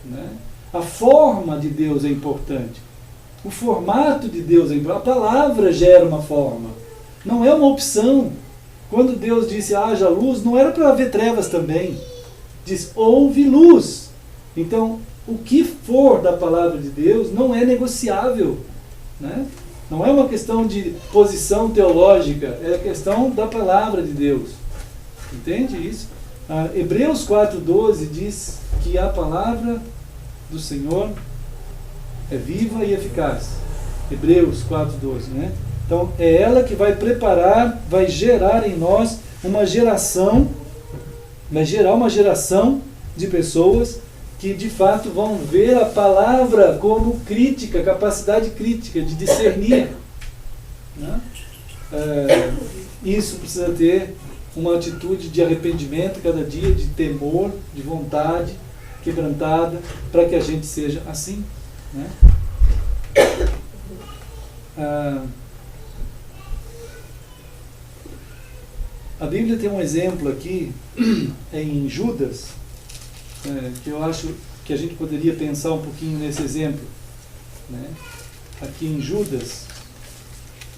Né? A forma de Deus é importante. O formato de Deus é importante. A palavra gera uma forma. Não é uma opção. Quando Deus disse haja luz, não era para haver trevas também. Diz houve luz. Então, o que for da palavra de Deus não é negociável. Né? Não é uma questão de posição teológica, é a questão da palavra de Deus. Entende isso? Hebreus 4,12 diz que a palavra do Senhor é viva e eficaz. Hebreus 4,12, né? Então, é ela que vai preparar, vai gerar em nós uma geração, vai gerar uma geração de pessoas que de fato vão ver a palavra como crítica, capacidade crítica de discernir. Né? Isso precisa ter uma atitude de arrependimento cada dia, de temor, de vontade quebrantada, para que a gente seja assim. Né? A Bíblia tem um exemplo aqui em Judas, que eu acho que a gente poderia pensar um pouquinho nesse exemplo. Né? Aqui em Judas,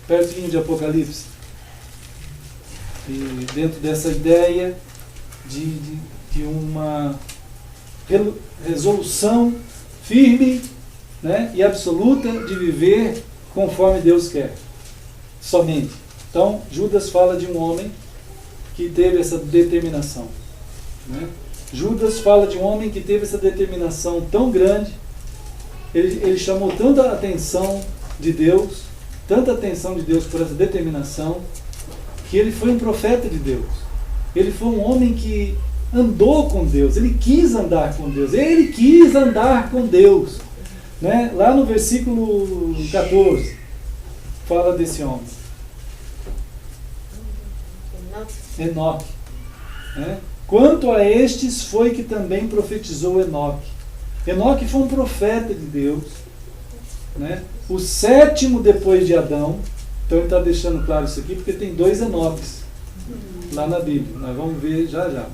pertinho de Apocalipse, e dentro dessa ideia de uma resolução firme, né, e absoluta de viver conforme Deus quer, somente. Então, Judas fala de um homem que teve essa determinação. Né? Judas fala de um homem que teve essa determinação tão grande, ele chamou tanta atenção de Deus por essa determinação, que ele foi um profeta de Deus. Ele foi um homem que andou com Deus, ele quis andar com Deus, ele quis andar com Deus. Né? Lá no versículo 14, fala desse homem. Enoque. Né? Quanto a estes foi que também profetizou Enoque. Enoque foi um profeta de Deus, né? O 7º depois de Adão. Então ele está deixando claro isso aqui, porque tem 2 Enoques lá na Bíblia. Nós vamos ver já já.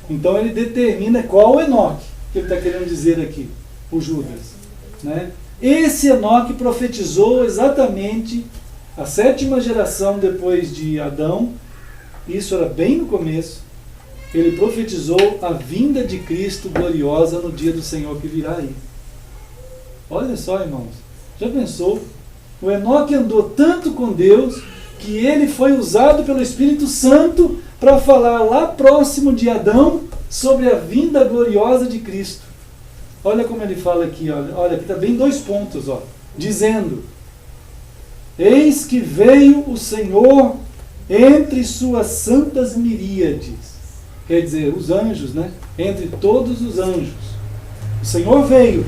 Então ele determina qual Enoque que ele está querendo dizer aqui, o Judas. Né? Esse Enoque profetizou exatamente a 7ª geração depois de Adão. Isso era bem no começo. Ele profetizou a vinda de Cristo gloriosa no dia do Senhor que virá aí. Olha só, irmãos. Já pensou? O Enoque andou tanto com Deus que ele foi usado pelo Espírito Santo para falar lá próximo de Adão sobre a vinda gloriosa de Cristo. Olha como ele fala aqui, olha aqui está bem 2 pontos, dizendo: eis que veio o Senhor entre suas santas miríades. Quer dizer, os anjos, né? Entre todos os anjos. O Senhor veio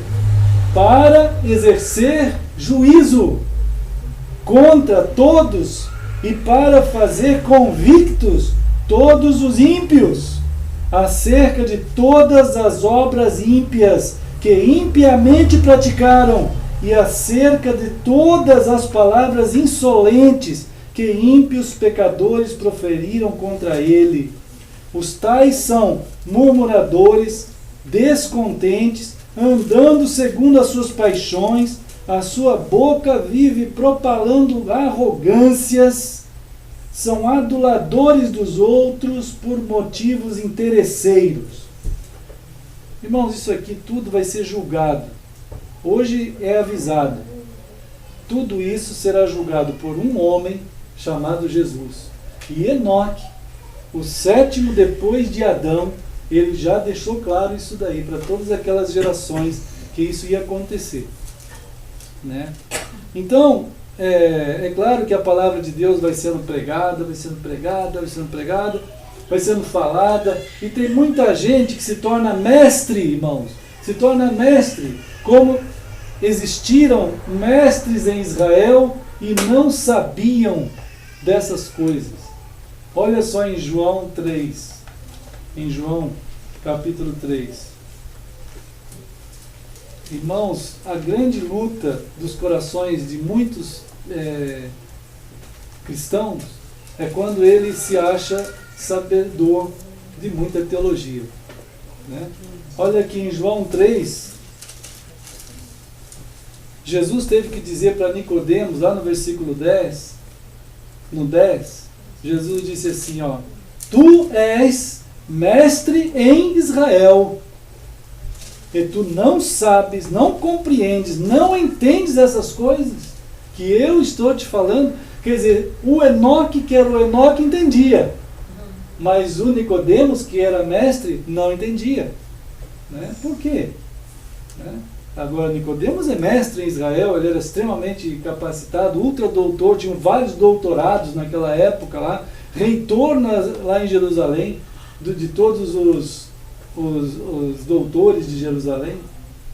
para exercer juízo contra todos e para fazer convictos todos os ímpios acerca de todas as obras ímpias que impiamente praticaram e acerca de todas as palavras insolentes que ímpios pecadores proferiram contra ele. Os tais são murmuradores, descontentes, andando segundo as suas paixões, a sua boca vive propalando arrogâncias, são aduladores dos outros por motivos interesseiros. Irmãos, isso aqui tudo vai ser julgado. Hoje é avisado. Tudo isso será julgado por um homem chamado Jesus. E Enoque, o 7º depois de Adão, ele já deixou claro isso daí para todas aquelas gerações que isso ia acontecer. Né? Então, é claro que a palavra de Deus vai sendo pregada, vai sendo pregada, vai sendo pregada, vai sendo falada, e tem muita gente que se torna mestre, irmãos, se torna mestre, como existiram mestres em Israel e não sabiam dessas coisas. Olha só em João 3, em João capítulo 3. Irmãos, a grande luta dos corações de muitos cristãos é quando ele se acha sabedor de muita teologia. Né? Olha aqui em João 3, Jesus teve que dizer para Nicodemos, lá no versículo 10, no 10, Jesus disse assim, tu és mestre em Israel, e tu não sabes, não compreendes, não entendes essas coisas que eu estou te falando. Quer dizer, o Enoque, que era o Enoque, entendia, mas o Nicodemos, que era mestre, não entendia. Né? Por quê? Né? Agora, Nicodemos é mestre em Israel, ele era extremamente capacitado, ultradoutor, tinham vários doutorados naquela época lá, reitor lá em Jerusalém, de todos os doutores de Jerusalém.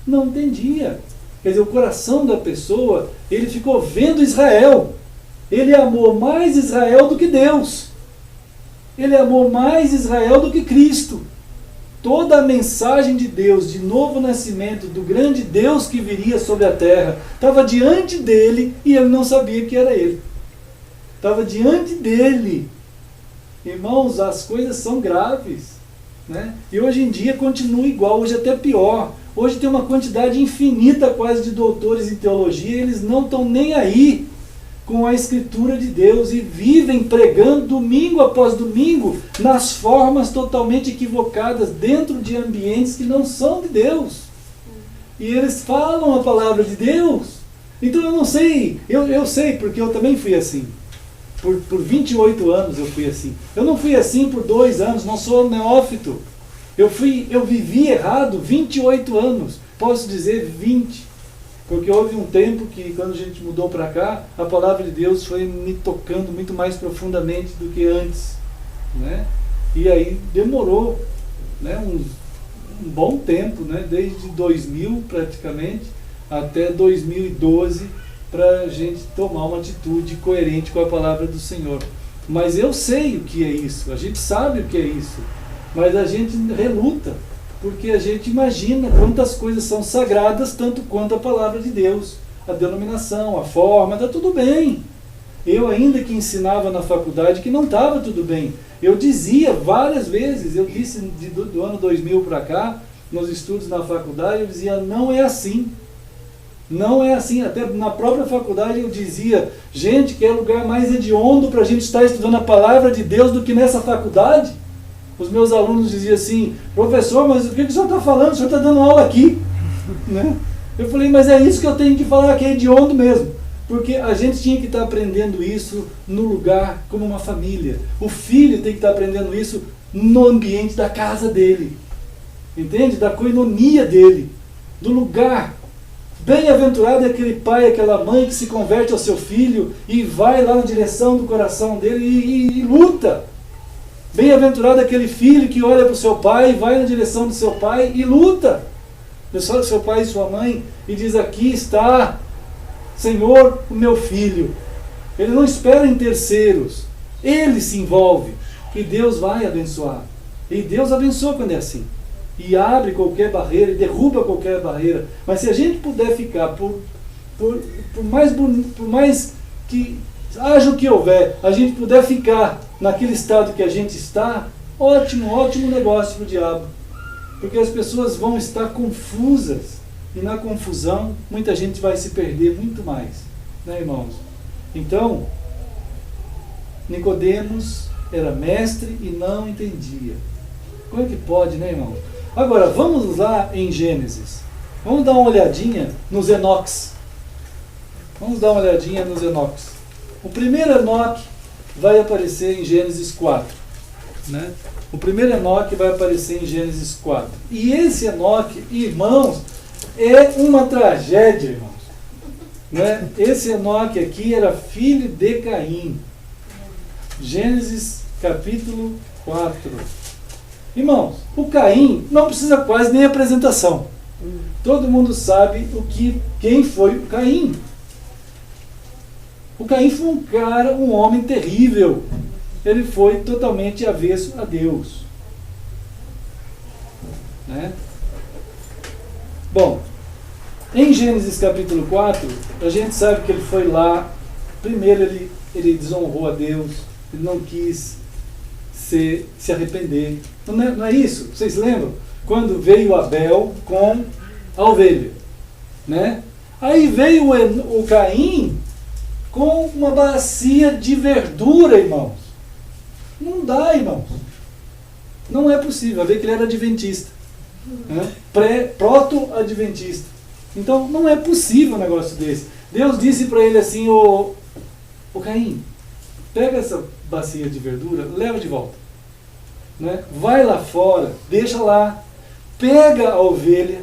Não entendia. Quer dizer, o coração da pessoa, ele ficou vendo Israel. Ele amou mais Israel do que Deus. Ele amou mais Israel do que Cristo. Toda a mensagem de Deus, de novo nascimento, do grande Deus que viria sobre a terra, estava diante dele e ele não sabia que era ele. Estava diante dele. Irmãos, as coisas são graves. Né? E hoje em dia continua igual, hoje até pior. Hoje tem uma quantidade infinita quase de doutores em teologia, e eles não estão nem aí com a Escritura de Deus e vivem pregando domingo após domingo nas formas totalmente equivocadas dentro de ambientes que não são de Deus. E eles falam a palavra de Deus. Então eu não sei, eu sei porque eu também fui assim. Por 28 anos eu fui assim. Eu não fui assim por 2 anos, não sou neófito. Eu vivi errado 28 anos. Posso dizer 20. Porque houve um tempo que, quando a gente mudou para cá, a palavra de Deus foi me tocando muito mais profundamente do que antes. Né? E aí demorou né, um bom tempo, né, desde 2000 praticamente até 2012, para a gente tomar uma atitude coerente com a palavra do Senhor. Mas eu sei o que é isso, a gente sabe o que é isso, mas a gente reluta, porque a gente imagina quantas coisas são sagradas, tanto quanto a palavra de Deus, a denominação, a forma, está tudo bem. Eu ainda que ensinava na faculdade que não estava tudo bem. Eu dizia várias vezes, eu disse do ano 2000 para cá, nos estudos na faculdade, eu dizia, não é assim. Não é assim, até na própria faculdade eu dizia, gente, que é lugar mais hediondo para a gente estar estudando a palavra de Deus do que nessa faculdade. Os meus alunos diziam assim, professor, mas o que o senhor está falando? O senhor está dando aula aqui. Né? Eu falei, mas é isso que eu tenho que falar, que é hediondo mesmo. Porque a gente tinha que estar aprendendo isso no lugar como uma família. O filho tem que estar aprendendo isso no ambiente da casa dele. Entende? Da coinonia dele. Do lugar. Bem-aventurado é aquele pai, aquela mãe que se converte ao seu filho e vai lá na direção do coração dele e luta. Bem-aventurado é aquele filho que olha para o seu pai, vai na direção do seu pai e luta. Pessoal, seu pai e sua mãe, e diz, aqui está, Senhor, o meu filho. Ele não espera em terceiros. Ele se envolve. E Deus vai abençoar. E Deus abençoa quando é assim. E abre qualquer barreira, e derruba qualquer barreira. Mas se a gente puder ficar, por mais que haja o que houver, a gente puder ficar naquele estado que a gente está, ótimo, ótimo negócio para o diabo. Porque as pessoas vão estar confusas. E na confusão, muita gente vai se perder muito mais. Né, irmãos? Então, Nicodemos era mestre e não entendia. Como é que pode, né, irmão? Agora, vamos lá em Gênesis. Vamos dar uma olhadinha nos Enoques. Vamos dar uma olhadinha nos Enoques. O primeiro Enoque vai aparecer em Gênesis 4. Né? O primeiro Enoque vai aparecer em Gênesis 4. E esse Enoque, irmãos, é uma tragédia, irmãos. Né? Esse Enoque aqui era filho de Caim. Gênesis capítulo 4. Irmãos, o Caim não precisa quase nem apresentação. Todo mundo sabe quem foi o Caim. O Caim foi um cara, um homem terrível. Ele foi totalmente avesso a Deus. Né? Bom, em Gênesis capítulo 4, a gente sabe que ele foi lá, primeiro ele desonrou a Deus, ele não quis se arrepender. Não é isso? Vocês lembram? Quando veio Abel com a ovelha. Né? Aí veio o Caim com uma bacia de verdura, irmãos. Não dá, irmãos. Não é possível. Vai ver que ele era adventista. Né? Proto-adventista. Então, não é possível um negócio desse. Deus disse para ele assim, ô Caim, pega essa bacia de verdura, leva de volta. Né? Vai lá fora, deixa lá, pega a ovelha,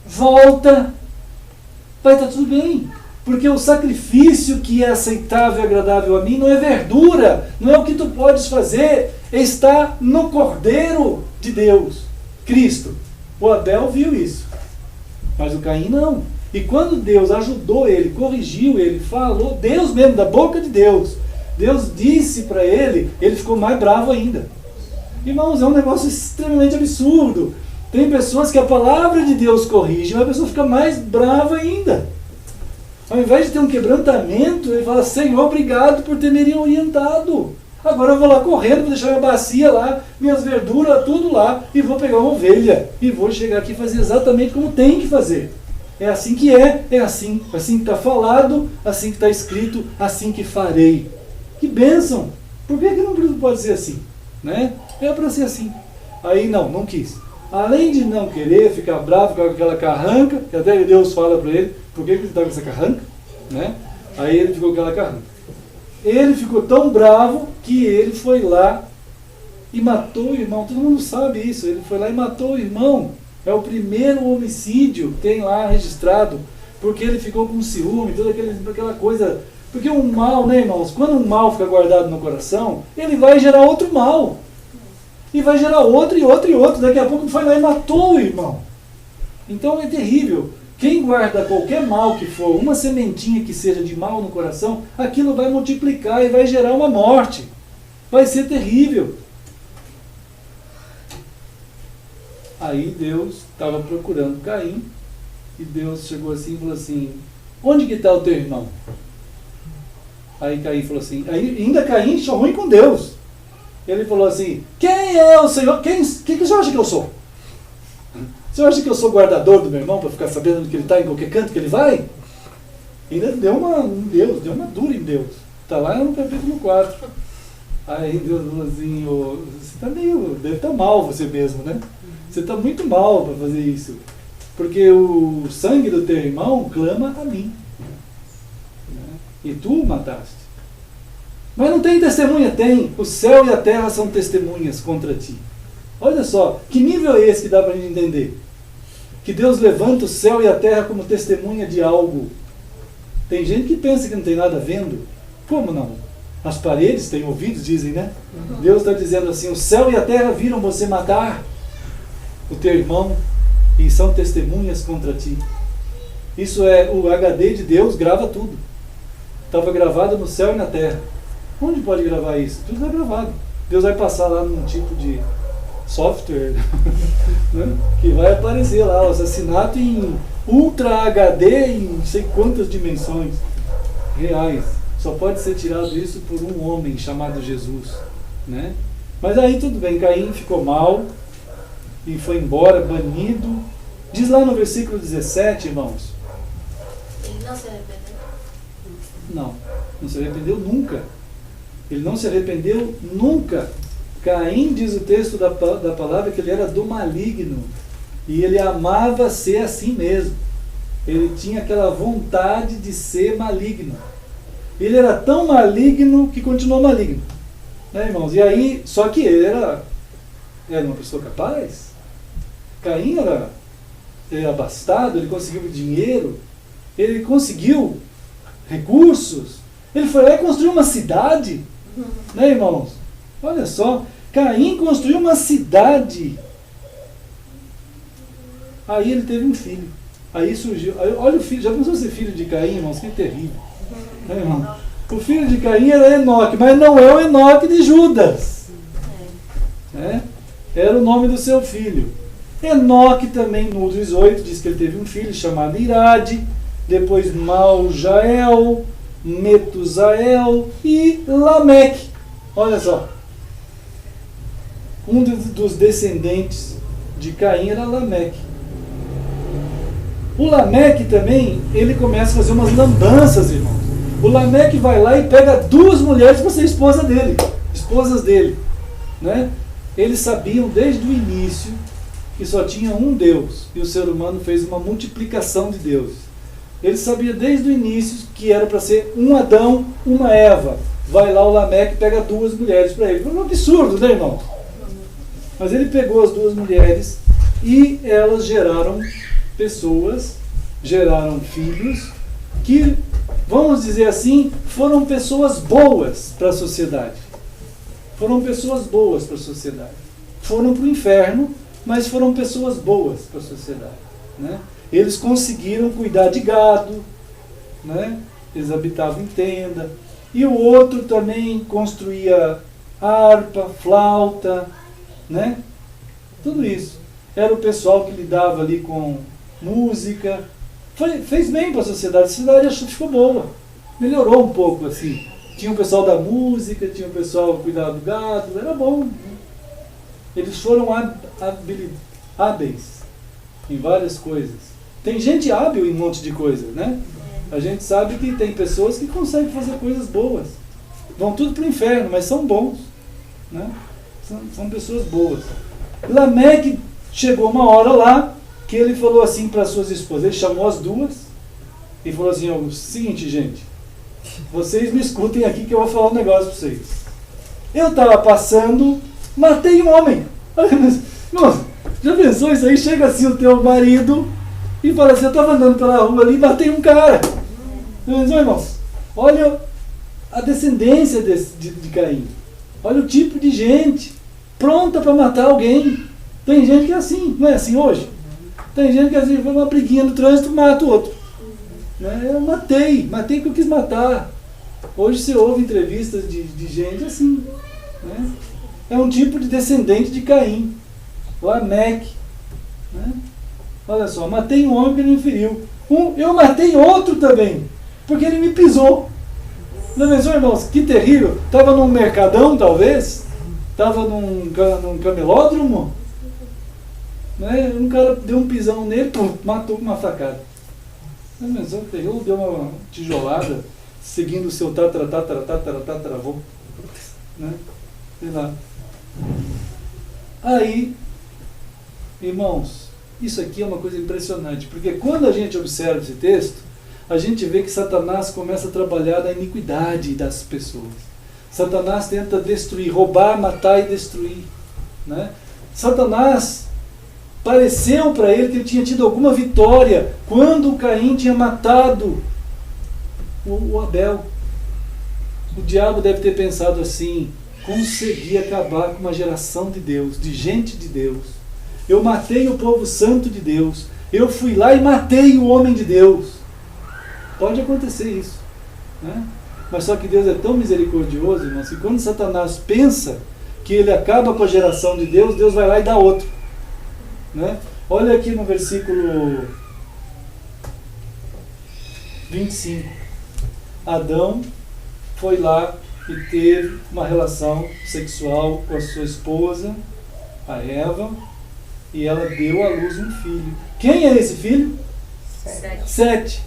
volta, vai estar tudo bem. Porque o sacrifício que é aceitável e agradável a mim não é verdura, não é o que tu podes fazer, está no Cordeiro de Deus, Cristo. O Abel viu isso, mas o Caim não. E quando Deus ajudou ele, corrigiu ele, falou, Deus mesmo, da boca de Deus, Deus disse para ele, ele ficou mais bravo ainda. Irmãos, é um negócio extremamente absurdo. Tem pessoas que a palavra de Deus corrige, mas a pessoa fica mais brava ainda. Ao invés de ter um quebrantamento, ele fala, Senhor, obrigado por ter me orientado. Agora eu vou lá correndo, vou deixar minha bacia lá, minhas verduras, tudo lá, e vou pegar uma ovelha. E vou chegar aqui e fazer exatamente como tem que fazer. É assim que é assim que está falado, assim que está escrito, assim que farei. Que bênção! Por que não pode ser assim? Né? É para ser assim. Aí não quis. Além de não querer, ficar bravo com aquela carranca, que até Deus fala para ele, por que ele está com essa carranca? Né? Aí ele ficou com aquela carranca. Ele ficou tão bravo que ele foi lá e matou o irmão. Todo mundo sabe isso. Ele foi lá e matou o irmão. É o primeiro homicídio que tem lá registrado, porque ele ficou com ciúme, toda aquela coisa. Porque um mal, né, irmãos? Quando um mal fica guardado no coração, ele vai gerar outro mal. e vai gerar outro e outro e outro. Daqui a pouco foi lá e matou o irmão. Então é terrível. Quem guarda qualquer mal que for, uma sementinha que seja de mal no coração, aquilo vai multiplicar e vai gerar uma morte. Vai ser terrível. Aí Deus estava procurando Caim, e Deus chegou assim e falou assim, onde que está o teu irmão? Aí Caim falou assim, ainda Caim achou ruim com Deus. Ele falou assim, quem é o Senhor? Quem que o senhor acha que eu sou? O senhor acha que eu sou guardador do meu irmão para ficar sabendo onde que ele está, em qualquer canto que ele vai? Ainda deu uma dura em Deus. Está lá no capítulo 4. Aí Deus falou assim, você está deve estar mal você mesmo, né? Você está muito mal para fazer isso. Porque o sangue do teu irmão clama a mim. E tu o mataste. Mas não tem testemunha? Tem. O céu e a terra são testemunhas contra ti. Olha só, que nível é esse que dá para a gente entender? Que Deus levanta o céu e a terra como testemunha de algo. Tem gente que pensa que não tem nada vendo. Como não? As paredes têm ouvidos, dizem, né? Deus está dizendo assim, o céu e a terra viram você matar o teu irmão e são testemunhas contra ti. Isso é, o HD de Deus grava tudo. Estava gravado no céu e na terra. Onde pode gravar isso? Tudo está gravado. Deus vai passar lá num tipo de software né? Que vai aparecer lá o assassinato em Ultra HD em não sei quantas dimensões reais. Só pode ser tirado isso por um homem chamado Jesus, né? Mas aí tudo bem, Caim ficou mal e foi embora, banido. Diz lá no versículo 17, irmãos. Ele não se arrependeu? Não se arrependeu nunca. Ele não se arrependeu nunca. Caim, diz o texto da palavra, que ele era do maligno. E ele amava ser assim mesmo. Ele tinha aquela vontade de ser maligno. Ele era tão maligno que continuou maligno. Né, irmãos? E aí, só que ele era uma pessoa capaz. Caim era abastado, ele conseguiu dinheiro, ele conseguiu recursos. Ele foi lá e construiu uma cidade. Né, irmãos? Olha só, Caim construiu uma cidade. Aí ele teve um filho. Aí surgiu. Olha o filho, já pensou ser filho de Caim, irmãos? Que terrível. Né, irmão? O filho de Caim era Enoque, mas não é o Enoque de Judas. Né? Era o nome do seu filho. Enoque também, no 18, diz que ele teve um filho chamado Irade, depois Maljael, Metusael e Lameque. Olha só. Um dos descendentes de Caim era Lameque. O Lameque também, ele começa a fazer umas lambanças, irmãos. O Lameque vai lá e pega 2 mulheres para ser esposas dele. Né? Eles sabiam desde o início que só tinha um Deus, e o ser humano fez uma multiplicação de deuses. Ele sabia desde o início que era para ser um Adão, uma Eva. Vai lá o Lameque e pega 2 mulheres para ele. Foi um absurdo, né, irmão? Mas ele pegou as 2 mulheres e elas geraram pessoas, geraram filhos que, vamos dizer assim, foram pessoas boas para a sociedade. Foram pessoas boas para a sociedade. Foram para o inferno, mas foram pessoas boas para a sociedade. Né? Eles conseguiram cuidar de gado, né? Eles habitavam em tenda. E o outro também construía harpa, flauta, né? Tudo isso. Era o pessoal que lidava ali com música. Fez bem para a sociedade. A sociedade ficou boa. Melhorou um pouco assim. Tinha o pessoal da música, tinha o pessoal que cuidava do gado. Era bom. Eles foram hábeis em várias coisas. Tem gente hábil em um monte de coisa, né? A gente sabe que tem pessoas que conseguem fazer coisas boas. Vão tudo para o inferno, mas são bons. Né? São pessoas boas. Lameque chegou uma hora lá que ele falou assim para suas esposas. Ele chamou as 2 e falou assim, o seguinte, gente, vocês me escutem aqui que eu vou falar um negócio para vocês. Eu estava passando, matei um homem. Nossa, já pensou isso aí? Chega assim o teu marido e fala assim, eu estava andando pela rua ali e matei um cara. Mas, irmãos, olha a descendência de Caim. Olha o tipo de gente. pronta para matar alguém. Tem gente que é assim, não é assim hoje? Tem gente que é assim, foi uma briguinha no trânsito, mata o outro. Né? Eu matei porque eu quis matar. Hoje você ouve entrevistas de gente assim. Né? É um tipo de descendente de Caim, o Lameque. Né? Olha só, matei um homem que ele me feriu. Eu matei outro também, porque ele me pisou. Não é mesmo, irmãos? Que terrível. Estava num mercadão, talvez. Estava num camelódromo. Né? Um cara deu um pisão nele, pum, matou com uma facada. Não é mesmo? Terrível, deu uma tijolada, seguindo o seu tataravô. Né? Sei lá. Aí, irmãos, isso aqui é uma coisa impressionante, porque quando a gente observa esse texto, a gente vê que Satanás começa a trabalhar na iniquidade das pessoas. Satanás tenta destruir, roubar, matar e destruir. Né? Satanás pareceu para ele que ele tinha tido alguma vitória quando Caim tinha matado o Abel. O diabo deve ter pensado assim: consegui acabar com uma geração de Deus, de gente de Deus. Eu matei o povo santo de Deus. Eu fui lá e matei o homem de Deus. Pode acontecer isso. Né? Mas só que Deus é tão misericordioso, irmãos, que quando Satanás pensa que ele acaba com a geração de Deus, Deus vai lá e dá outro. Né? Olha aqui no versículo 25. Adão foi lá e teve uma relação sexual com a sua esposa, a Eva, e ela deu à luz um filho. Quem é esse filho? Sete.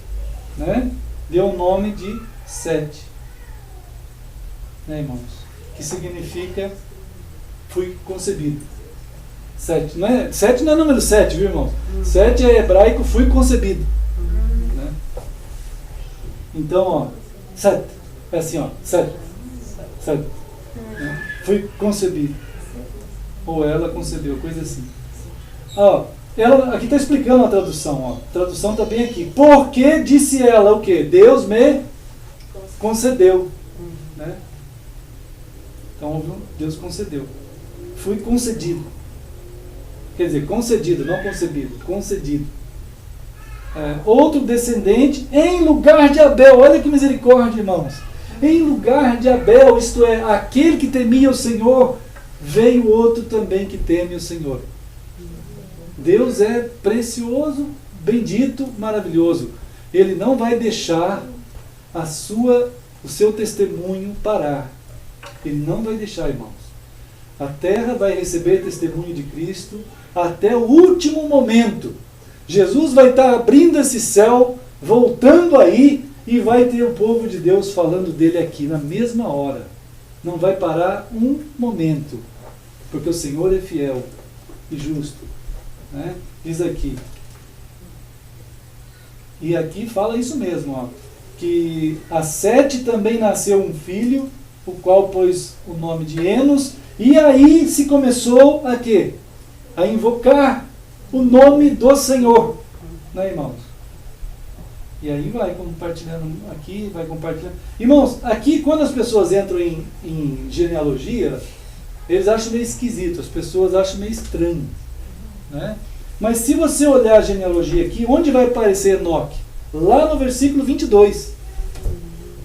Né? Deu o nome de Sete. Né, irmãos? Que significa fui concebido. Sete não é número 7, viu, irmãos? 7 é hebraico, fui concebido. Né? Então, ó, Sete. É assim, ó, Sete. Né? Fui concebido. Ou ela concebeu, coisa assim. Ó, ela, aqui está explicando a tradução. Ó. A tradução está bem aqui. Porque disse ela o quê? Deus me concedeu. Né? Então, Deus concedeu. Fui concedido. Quer dizer, concedido, não concebido. Concedido. Outro descendente em lugar de Abel. Olha que misericórdia, irmãos. Em lugar de Abel, isto é, aquele que temia o Senhor, veio outro também que teme o Senhor. Deus é precioso, bendito, maravilhoso. Ele não vai deixar o seu testemunho parar. Ele não vai deixar, irmãos. A terra vai receber testemunho de Cristo até o último momento. Jesus vai estar abrindo esse céu, voltando aí, e vai ter o povo de Deus falando dele aqui na mesma hora. Não vai parar um momento, porque o Senhor é fiel e justo. Né? Diz aqui. E aqui fala isso mesmo, ó, que a Sete também nasceu um filho, o qual pôs o nome de Enos, e aí se começou a quê? A invocar o nome do Senhor. Né, irmãos? E aí vai compartilhando aqui, vai compartilhando. Irmãos, aqui quando as pessoas entram em genealogia, eles acham meio esquisito, as pessoas acham meio estranho. Né? Mas se você olhar a genealogia aqui, onde vai aparecer Enoque? Lá no versículo 22.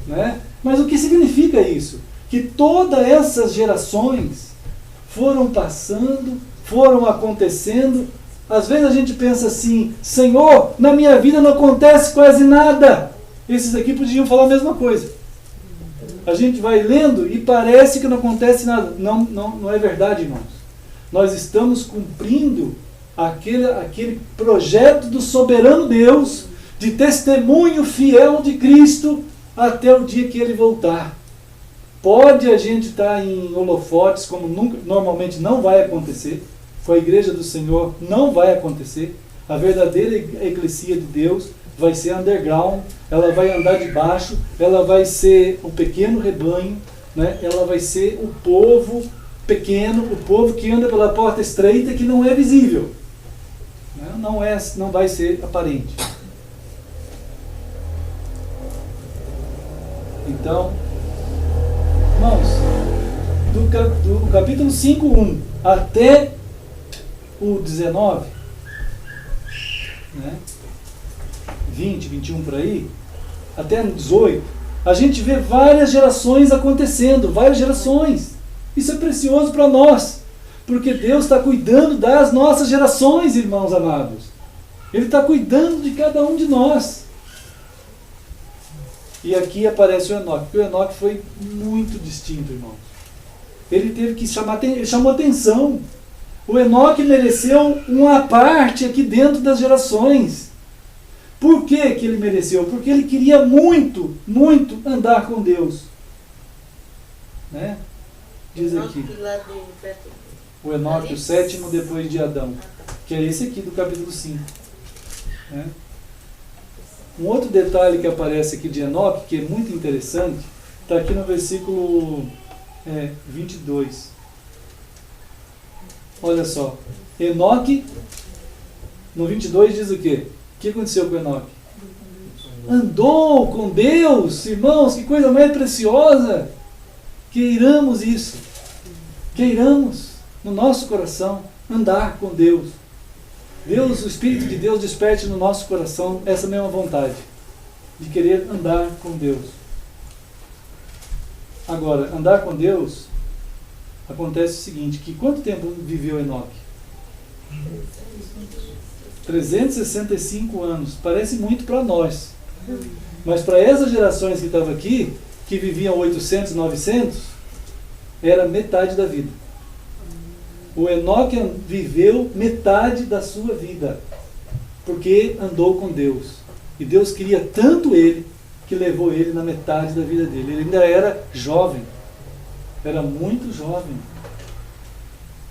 Né? Mas o que significa isso? Que todas essas gerações foram passando, foram acontecendo. Às vezes a gente pensa assim: Senhor, na minha vida não acontece quase nada. Esses aqui podiam falar a mesma coisa. A gente vai lendo e parece que não acontece nada. Não é verdade, irmãos. Nós estamos cumprindo aquele projeto do soberano Deus, de testemunho fiel de Cristo até o dia que Ele voltar. Pode a gente estar em holofotes, como normalmente não vai acontecer. Com a igreja do Senhor não vai acontecer. A verdadeira eclesia de Deus vai ser underground, ela vai andar debaixo, ela vai ser um pequeno rebanho, né? Ela vai ser o povo pequeno, o povo que anda pela porta estreita, que não é visível, né? Não vai ser aparente. Então, irmãos, do capítulo 5:1 até o 19, né? 20, 21 por aí, até 18, a gente vê várias gerações acontecendo, várias gerações. Isso é precioso para nós, porque Deus está cuidando das nossas gerações, irmãos amados. Ele está cuidando de cada um de nós. E aqui aparece o Enoque, porque o Enoque foi muito distinto, irmãos. Ele teve que ele chamou atenção. O Enoque mereceu uma parte aqui dentro das gerações. Por que ele mereceu? Porque ele queria muito, muito andar com Deus. Né? Diz aqui. O Enoque, o sétimo depois de Adão. Que é esse aqui do capítulo 5. Né? Um outro detalhe que aparece aqui de Enoque, que é muito interessante, está aqui no versículo 22. Olha só. Enoque, no 22 diz o quê? O que aconteceu com Enoque? Andou com Deus, irmãos, que coisa mais preciosa. Queiramos isso. Queiramos, no nosso coração, andar com Deus. Deus, o Espírito de Deus desperte no nosso coração essa mesma vontade, de querer andar com Deus. Agora, andar com Deus, acontece o seguinte, que quanto tempo viveu Enoque? 365 anos. Parece muito para nós. Mas para essas gerações que estavam aqui, que viviam 800, 900, era metade da vida. O Enoque viveu metade da sua vida, porque andou com Deus. E Deus queria tanto ele, que levou ele na metade da vida dele. Ele ainda era jovem. Era muito jovem.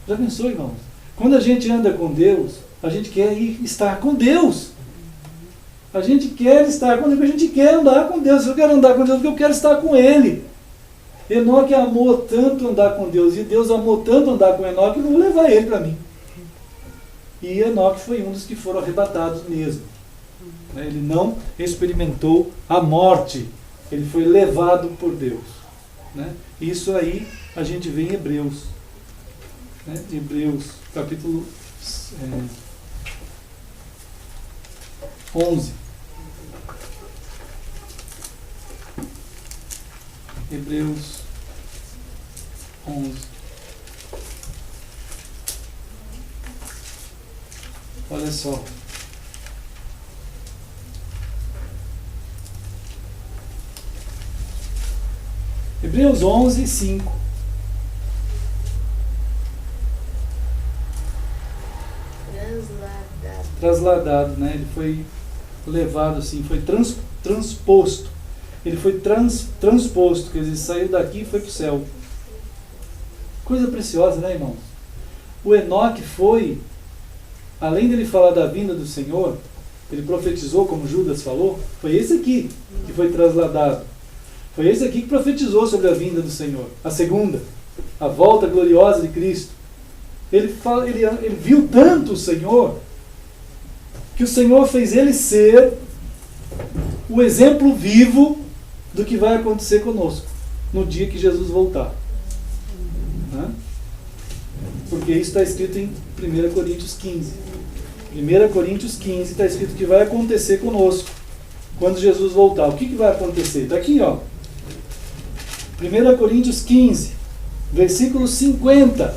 Já pensou, irmãos? Quando a gente anda com Deus, a gente quer estar com Deus. A gente quer estar com Deus, a gente quer andar com Deus. Eu quero andar com Deus porque eu quero estar com Ele. Enoque amou tanto andar com Deus, e Deus amou tanto andar com Enoque, que eu vou levar ele para mim. E Enoque foi um dos que foram arrebatados mesmo. Ele não experimentou a morte, ele foi levado por Deus. Isso aí a gente vê em Hebreus. Hebreus, capítulo 11. Hebreus 11. Olha só. Hebreus 11, 5. Trasladado, né? Ele foi levado assim, foi transposto. Ele foi transposto, quer dizer, saiu daqui e foi para o céu. Coisa preciosa, né, irmãos? O Enoque foi, além dele falar da vinda do Senhor, ele profetizou, como Judas falou, foi esse aqui que foi trasladado. Foi esse aqui que profetizou sobre a vinda do Senhor. A segunda, a volta gloriosa de Cristo. Ele viu tanto o Senhor, que o Senhor fez ele ser o exemplo vivo do que vai acontecer conosco no dia que Jesus voltar. Porque isso está escrito em 1 Coríntios 15. 1 Coríntios 15 está escrito que vai acontecer conosco quando Jesus voltar. O que vai acontecer? Está aqui, ó. 1 Coríntios 15, versículo 50.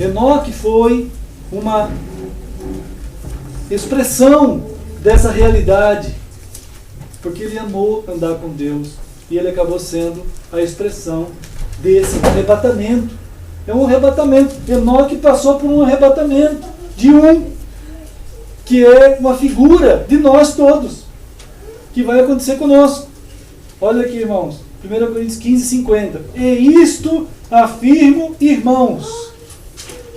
Enoque foi uma expressão dessa realidade, porque ele amou andar com Deus, e ele acabou sendo a expressão desse arrebatamento. É um arrebatamento. Enoque passou por um arrebatamento de que é uma figura de nós todos, que vai acontecer conosco. Olha aqui, irmãos, 1 Coríntios 15, 50. E isto afirmo, irmãos,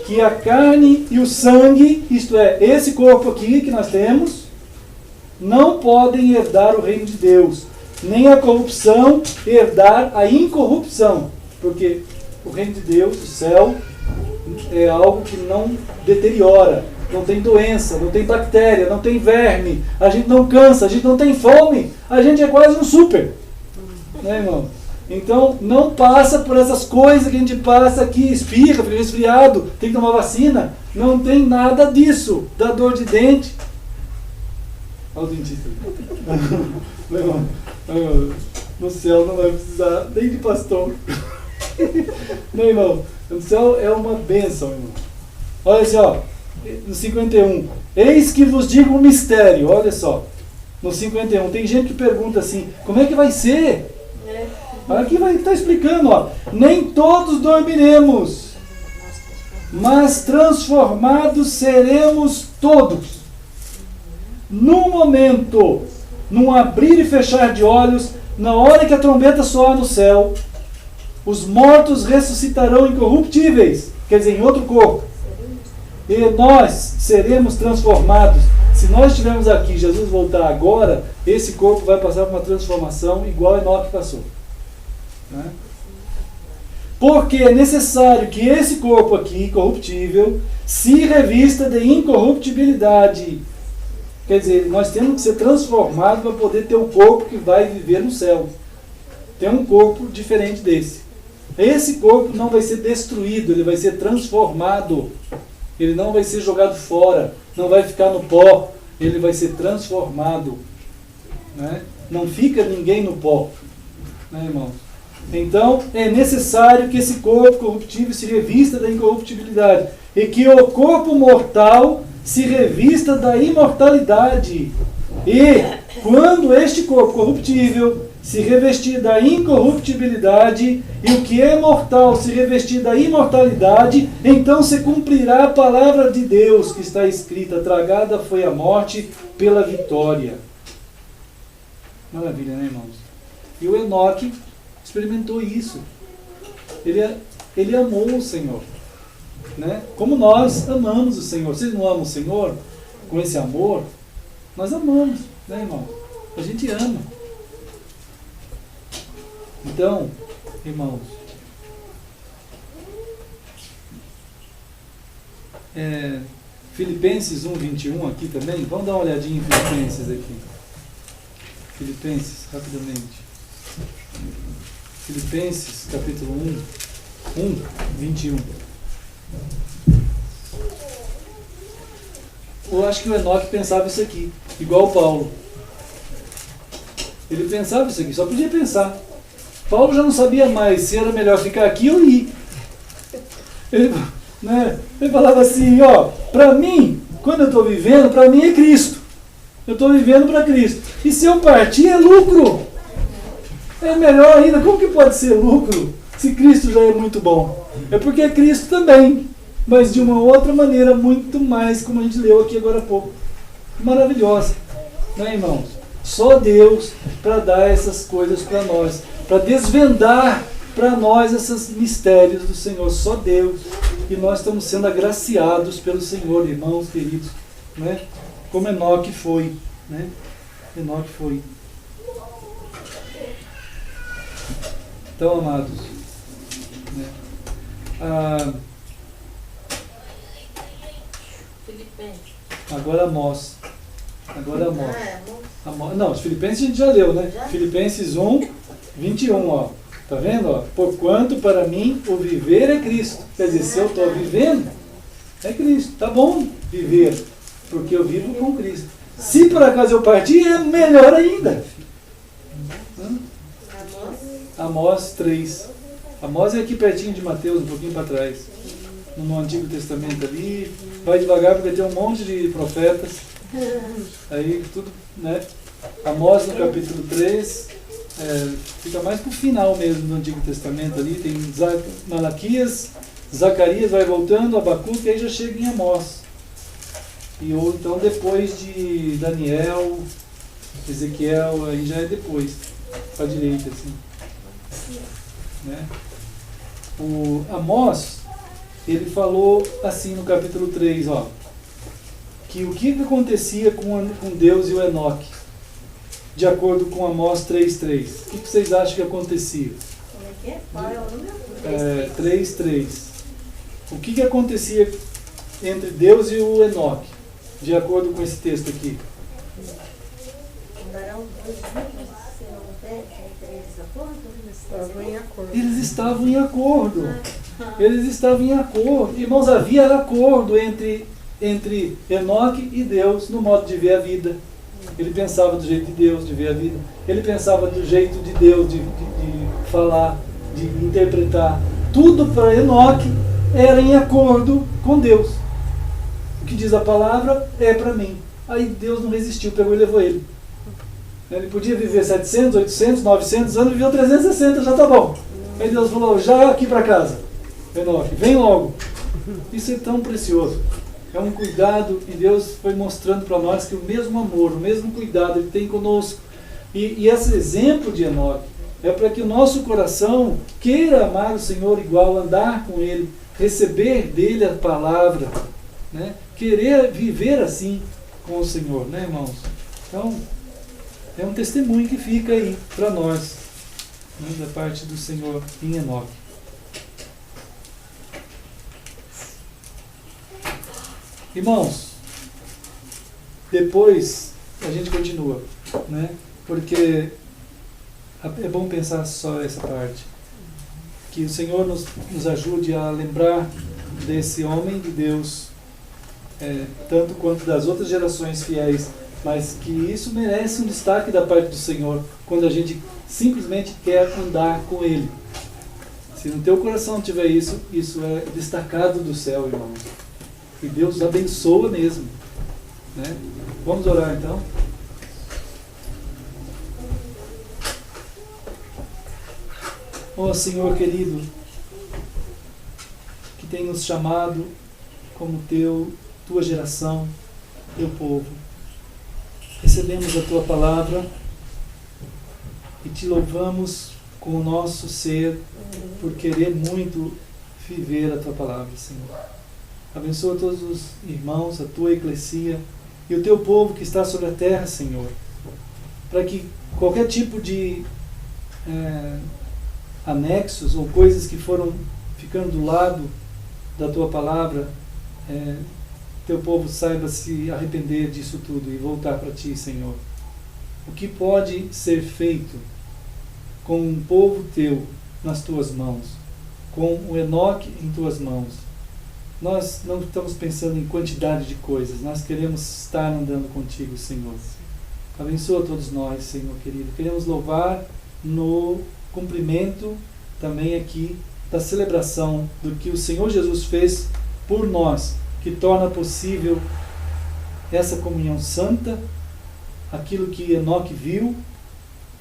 que a carne e o sangue, isto é, esse corpo aqui que nós temos, não podem herdar o reino de Deus, nem a corrupção herdar a incorrupção, porque o reino de Deus, o céu, é algo que não deteriora, não tem doença, não tem bactéria, não tem verme, a gente não cansa, a gente não tem fome, a gente é quase um super, né, irmão? Então, não passa por essas coisas que a gente passa aqui, espirra, fica resfriado, tem que tomar vacina. Não tem nada disso. Dá dor de dente. Olha o dentista. No céu não vai precisar nem de pastor. Não, irmão. No céu é uma bênção, irmão. Olha assim, ó. No 51. Eis que vos digo um mistério. Olha só. No 51. Tem gente que pergunta assim, como é que vai ser? Aqui vai estar explicando, ó. Nem todos dormiremos, mas transformados seremos todos. Num momento, num abrir e fechar de olhos, na hora que a trombeta soar no céu, os mortos ressuscitarão incorruptíveis, quer dizer, em outro corpo. E nós seremos transformados. Se nós estivermos aqui, Jesus voltar agora, esse corpo vai passar por uma transformação igual a Enoque passou. Né? Porque é necessário que esse corpo aqui, corruptível, se revista de incorruptibilidade. Quer dizer, nós temos que ser transformados para poder ter o corpo que vai viver no céu. Tem um corpo diferente desse. Esse corpo não vai ser destruído, ele vai ser transformado. Ele não vai ser jogado fora, não vai ficar no pó, ele vai ser transformado. Né? Não fica ninguém no pó. Né, irmãos? Então, é necessário que esse corpo corruptível se revista da incorruptibilidade e que o corpo mortal se revista da imortalidade. E, quando este corpo corruptível se revestir da incorruptibilidade e o que é mortal se revestir da imortalidade, então se cumprirá a palavra de Deus que está escrita: tragada foi a morte pela vitória. Maravilha, né, irmãos? E o Enoque experimentou isso. Ele amou o Senhor. Né? Como nós amamos o Senhor. Vocês não amam o Senhor com esse amor? Nós amamos, né, irmão? A gente ama. Então, irmãos, Filipenses 1:21 aqui também. Vamos dar uma olhadinha em Filipenses aqui. Filipenses, rapidamente. Filipenses, capítulo 1:21. Eu acho que o Enoque pensava isso aqui, igual o Paulo. Ele pensava isso aqui, só podia pensar. Paulo já não sabia mais se era melhor ficar aqui ou ir. Ele falava assim, ó, para mim, quando eu estou vivendo, para mim é Cristo. Eu estou vivendo para Cristo. E se eu partir, é lucro. É melhor ainda. Como que pode ser lucro se Cristo já é muito bom? É porque é Cristo também, mas de uma outra maneira, muito mais, como a gente leu aqui agora há pouco. Maravilhosa. Né, irmãos? Só Deus para dar essas coisas para nós, para desvendar para nós esses mistérios do Senhor. Só Deus. E nós estamos sendo agraciados pelo Senhor, irmãos queridos. Né? Como Enoque foi. Né? Enoque foi. Então, amados, né? Agora Amós. Não, os Filipenses a gente já leu, né? Já? Filipenses 1:21, ó. Tá vendo? Ó? Porquanto para mim o viver é Cristo. Quer dizer, se eu estou vivendo, é Cristo. Tá bom viver, porque eu vivo com Cristo. Se por acaso eu partir, é melhor ainda. Amós 3. Amós é aqui pertinho de Mateus, um pouquinho para trás. No Antigo Testamento ali. Vai devagar porque tem um monte de profetas. Aí tudo, né? Amós no capítulo 3. Fica mais para o final mesmo do Antigo Testamento ali. Tem Malaquias, Zacarias vai voltando, Abacuque, aí já chega em Amós. Ou então depois de Daniel, Ezequiel, aí já é depois, para a direita assim. Né? O Amós, ele falou assim no capítulo 3, ó, que o que acontecia com Deus e o Enoque, de acordo com Amós 3:3. O que vocês acham que acontecia? Como é que é? Qual é o número? 3:3. O que acontecia entre Deus e o Enoque, de acordo com esse texto aqui? Andarão 2 dias, serão Estavam em acordo. Eles estavam em acordo. Eles estavam em acordo. Irmãos, havia acordo entre Enoque e Deus no modo de ver a vida. Ele pensava do jeito de Deus de ver a vida. Ele pensava do jeito de Deus de falar, de interpretar. Tudo para Enoque era em acordo com Deus. O que diz a palavra é para mim. Aí Deus não resistiu, pegou e levou ele. Ele podia viver 700, 800, 900 anos, viveu 360, já está bom. Aí Deus falou, já aqui para casa, Enoque, vem logo. Isso é tão precioso. É um cuidado, e Deus foi mostrando para nós que o mesmo amor, o mesmo cuidado Ele tem conosco. E esse exemplo de Enoque é para que o nosso coração queira amar o Senhor igual, andar com Ele, receber dEle a palavra, né? Querer viver assim com o Senhor, né, irmãos? Então, é um testemunho que fica aí para nós, né, da parte do Senhor em Enoque. Irmãos, depois a gente continua, né? Porque é bom pensar só essa parte. Que o Senhor nos ajude a lembrar desse homem de Deus, tanto quanto das outras gerações fiéis, mas que isso merece um destaque da parte do Senhor, quando a gente simplesmente quer andar com Ele. Se no teu coração tiver isso, isso é destacado do céu, irmãos. E Deus abençoa mesmo, né? Vamos orar então? Ó Senhor querido, que tem nos chamado como tua geração, teu povo. Recebemos a tua palavra e te louvamos com o nosso ser por querer muito viver a tua palavra, Senhor. Abençoa todos os irmãos, a tua eclesia e o teu povo que está sobre a terra, Senhor, para que qualquer tipo de anexos ou coisas que foram ficando do lado da tua palavra, teu povo saiba se arrepender disso tudo e voltar para ti, Senhor. O que pode ser feito com um povo teu nas tuas mãos, com o Enoque em tuas mãos? Nós não estamos pensando em quantidade de coisas, nós queremos estar andando contigo, Senhor. Abençoa todos nós, Senhor querido. Queremos louvar no cumprimento também aqui da celebração do que o Senhor Jesus fez por nós, que torna possível essa comunhão santa, aquilo que Enoque viu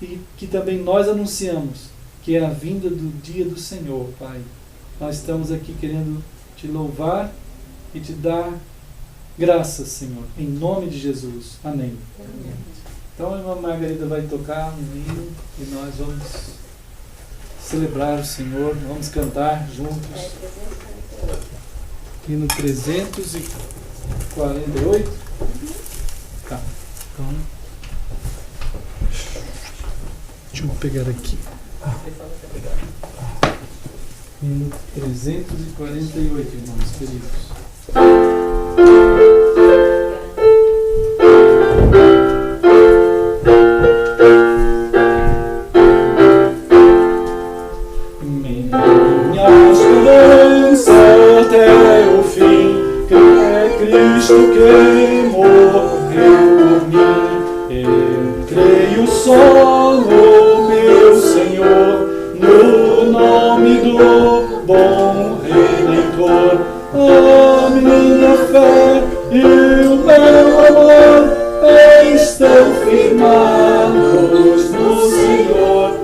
e que também nós anunciamos, que é a vinda do dia do Senhor, Pai. Nós estamos aqui querendo te louvar e te dar graças, Senhor, em nome de Jesus. Amém. Amém. Então a irmã Margarida vai tocar um hino e nós vamos celebrar o Senhor, vamos cantar juntos. Hino 348. Tá. Então, deixa eu pegar aqui. Hino 348, irmãos queridos. Minha esperança até o fim, que é Cristo quem morreu por mim. Eu creio só no meu Senhor, no nome do bom Redentor. A minha fé e o meu amor estão firmados no Senhor,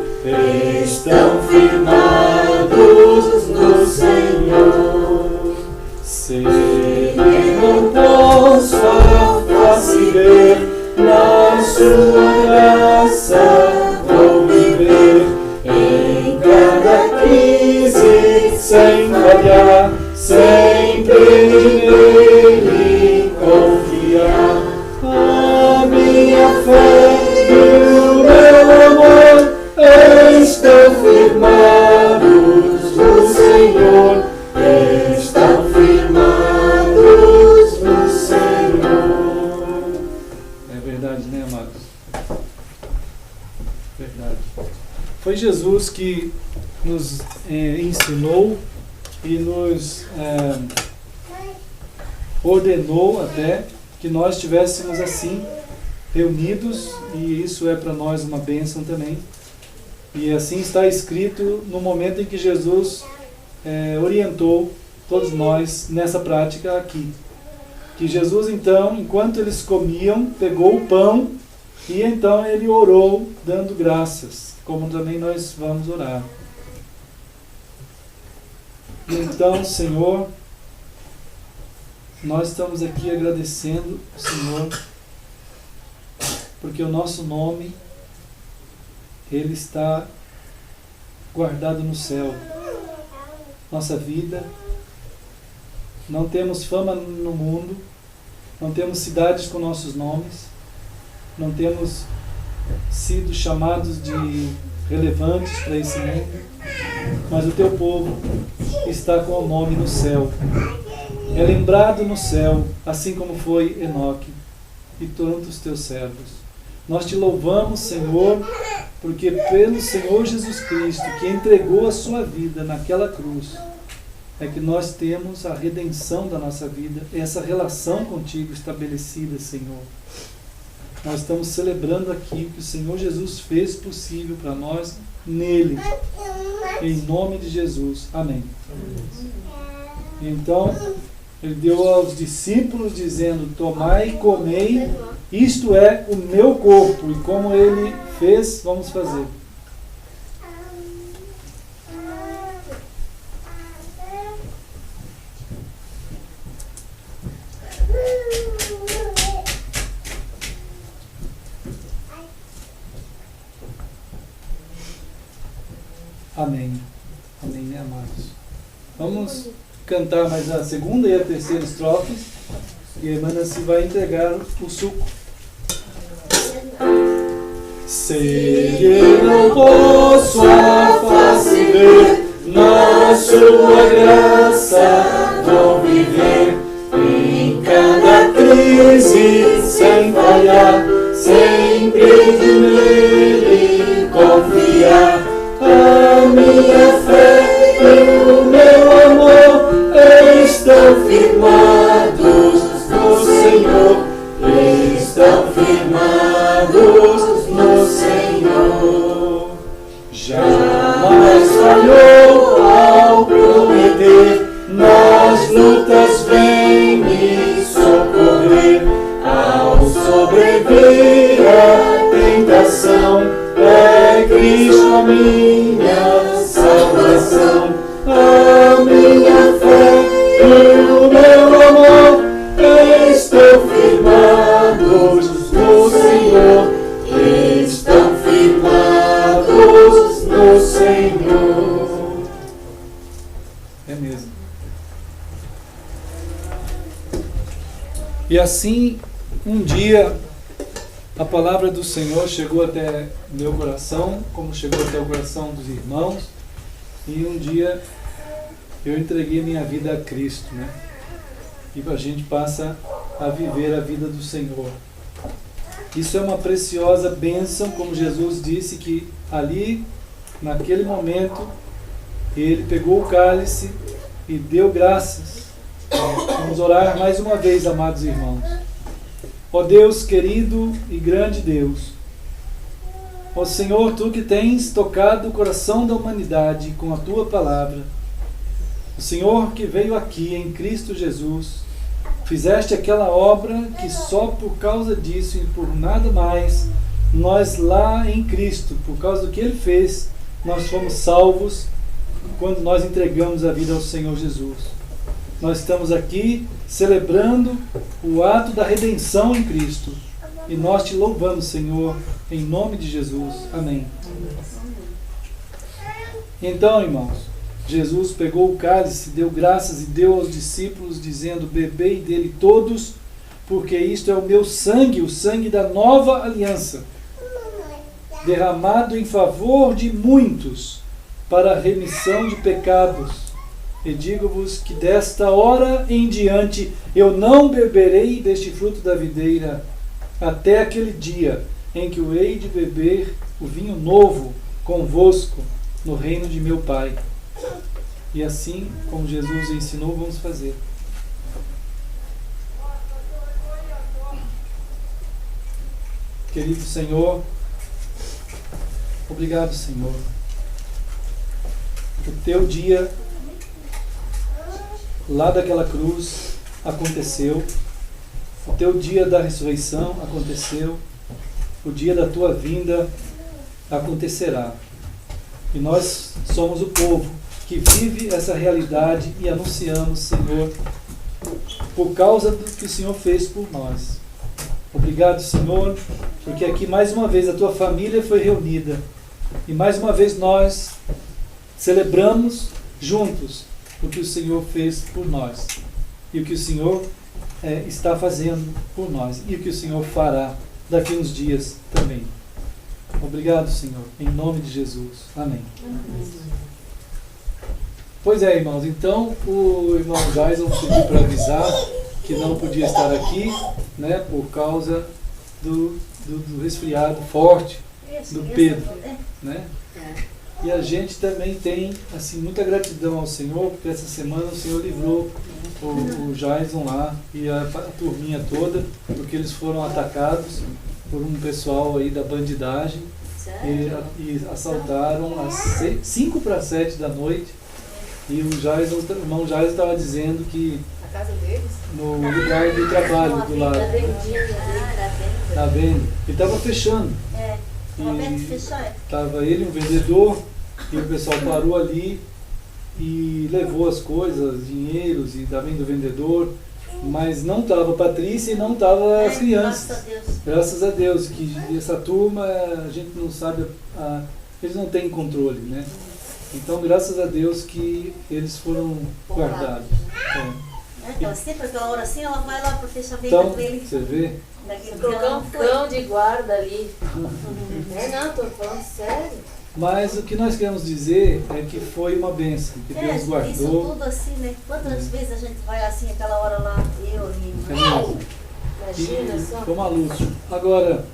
estão firmados no Senhor. Sei que não posso a face ver, na sua graça vou viver. Em cada crise, sem falhar, sempre nele confiar. A minha fé e o meu amor estão firmados no Senhor, estão firmados no Senhor. É verdade, né, amados? Verdade. Foi Jesus que nos ensinou e nos ordenou até que nós estivéssemos assim reunidos, e isso é para nós uma bênção também. E assim está escrito no momento em que Jesus orientou todos nós nessa prática aqui. Que Jesus então, enquanto eles comiam, pegou o pão e então ele orou dando graças, como também nós vamos orar. E então, Senhor, nós estamos aqui agradecendo o Senhor, porque o nosso nome, ele está guardado no céu. Nossa vida, não temos fama no mundo, não temos cidades com nossos nomes, não temos sido chamados de relevantes para esse mundo, mas o teu povo está com o nome no céu. É lembrado no céu, assim como foi Enoque e todos os teus servos. Nós te louvamos, Senhor, porque pelo Senhor Jesus Cristo, que entregou a sua vida naquela cruz, é que nós temos a redenção da nossa vida, essa relação contigo estabelecida, Senhor. Nós estamos celebrando aqui o que o Senhor Jesus fez possível para nós nele, em nome de Jesus. Amém. Então, ele deu aos discípulos dizendo: tomai e comei, isto é o meu corpo. E como ele fez, vamos fazer. Amém. Amém, né, amados? Vamos cantar mais a segunda e a terceira estrofes, e a irmã Nancy vai entregar o suco. Se eu não posso a face ver, na sua graça vou viver, em cada crise sem falhar, sempre nele confiar. A minha fé e o meu amor estão firmados no Senhor, estão firmados no Senhor. Jamais falhou ao prometer, nas lutas vem me socorrer, ao sobreviver a tentação, é Cristo a minha salvação. A minha fé e o meu amor estão firmados no Senhor, estão firmados no Senhor. É mesmo. E assim, um dia, a palavra do Senhor chegou até meu coração, como chegou até o coração dos irmãos, e um dia eu entreguei minha vida a Cristo, né? E a gente passa a viver a vida do Senhor. Isso é uma preciosa bênção, como Jesus disse que ali, naquele momento, ele pegou o cálice e deu graças. Vamos orar mais uma vez, amados irmãos. Ó Deus querido e grande Deus, ó Senhor, Tu que tens tocado o coração da humanidade com a Tua palavra, o Senhor que veio aqui em Cristo Jesus, fizeste aquela obra que só por causa disso e por nada mais, nós lá em Cristo, por causa do que Ele fez, nós fomos salvos quando nós entregamos a vida ao Senhor Jesus. Nós estamos aqui celebrando o ato da redenção em Cristo. E nós te louvamos, Senhor, em nome de Jesus. Amém. Então, irmãos, Jesus pegou o cálice, deu graças e deu aos discípulos, dizendo: bebei dele todos, porque isto é o meu sangue, o sangue da nova aliança, derramado em favor de muitos, para a remissão de pecados. E digo-vos que desta hora em diante eu não beberei deste fruto da videira, até aquele dia em que o hei de beber o vinho novo convosco no reino de meu Pai. E assim como Jesus ensinou, vamos fazer. Querido Senhor, obrigado, Senhor. O teu dia lá daquela cruz aconteceu. O teu dia da ressurreição aconteceu. O dia da tua vinda acontecerá. E nós somos o povo que vive essa realidade e anunciamos, Senhor, por causa do que o Senhor fez por nós. Obrigado, Senhor, porque aqui mais uma vez a tua família foi reunida e mais uma vez nós celebramos juntos o que o Senhor fez por nós e o que o Senhor está fazendo por nós e o que o Senhor fará daqui uns dias também. Obrigado, Senhor, em nome de Jesus. Amém. Pois é, irmãos, então o irmão Jason pediu para avisar que não podia estar aqui, né, por causa do resfriado forte do Pedro, né? E a gente também tem assim, muita gratidão ao Senhor, porque essa semana o Senhor livrou o Jason lá e a turminha toda, porque eles foram atacados por um pessoal aí da bandidagem e assaltaram às 5 para 7 da noite. E o irmão Jason estava dizendo que A casa deles? no lugar de trabalho do lado, na venda, ele estava fechando. E estava ele, um vendedor, e o pessoal parou ali e levou as coisas, dinheiros e também do vendedor, mas não estava a Patrícia e não estava as crianças. Graças a Deus, que essa turma a gente não sabe, eles não têm controle, né? Então, graças a Deus que eles foram guardados. Ela sempre, aquela hora assim, ela vai lá para fechar a venda Então, com ele. você vê? Colocar um cão de guarda ali. Não, tô falando sério. Mas o que nós queremos dizer é que foi uma bênção, que Deus Isso guardou. tudo assim, né? Quantas vezes a gente vai assim, aquela hora lá, eu e... Imagina só. Foi uma luz. Agora,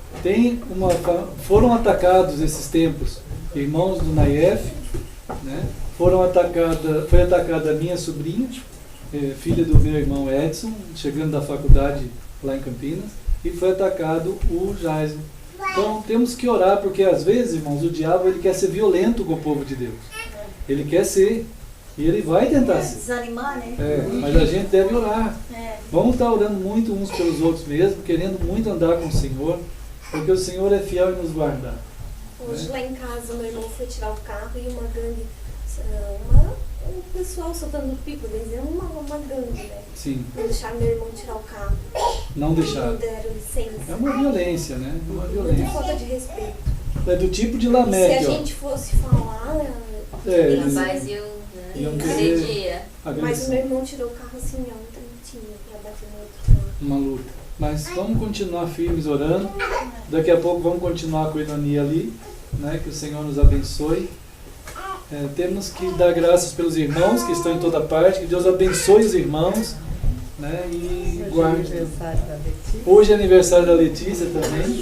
foram atacados esses tempos irmãos do Naif, né? Foi atacada a minha sobrinha, filha do meu irmão Edson, chegando da faculdade lá em Campinas, e foi atacado o Jason. Então temos que orar, porque às vezes, irmãos, o diabo ele quer ser violento com o povo de Deus. Ele quer ser, e ele vai tentar ser. Desanimar, né? Mas a gente deve orar. Vamos estar orando muito uns pelos outros mesmo, querendo muito andar com o Senhor, porque o Senhor é fiel em nos guardar. Hoje lá em casa meu irmão foi tirar o carro e uma gangue, o pessoal soltando pipa, dizendo uma gangue, né? Sim. Não deixaram meu irmão tirar o carro. Não deixaram. Não deram licença. É uma violência, né? Uma Muita violência. falta de respeito. É do tipo de Se Lameque, a ó. gente fosse falar, Eles Rapaz, eu iam agredia. mas o meu irmão tirou o carro assim, ó, um tantinho pra bater no outro carro. uma luta. Mas vamos continuar firmes orando. Daqui a pouco vamos continuar com a ironia ali, né? Que o Senhor nos abençoe. Temos que dar graças pelos irmãos que estão em toda parte, que Deus abençoe os irmãos, né? E guarde. Hoje é aniversário da Letícia também.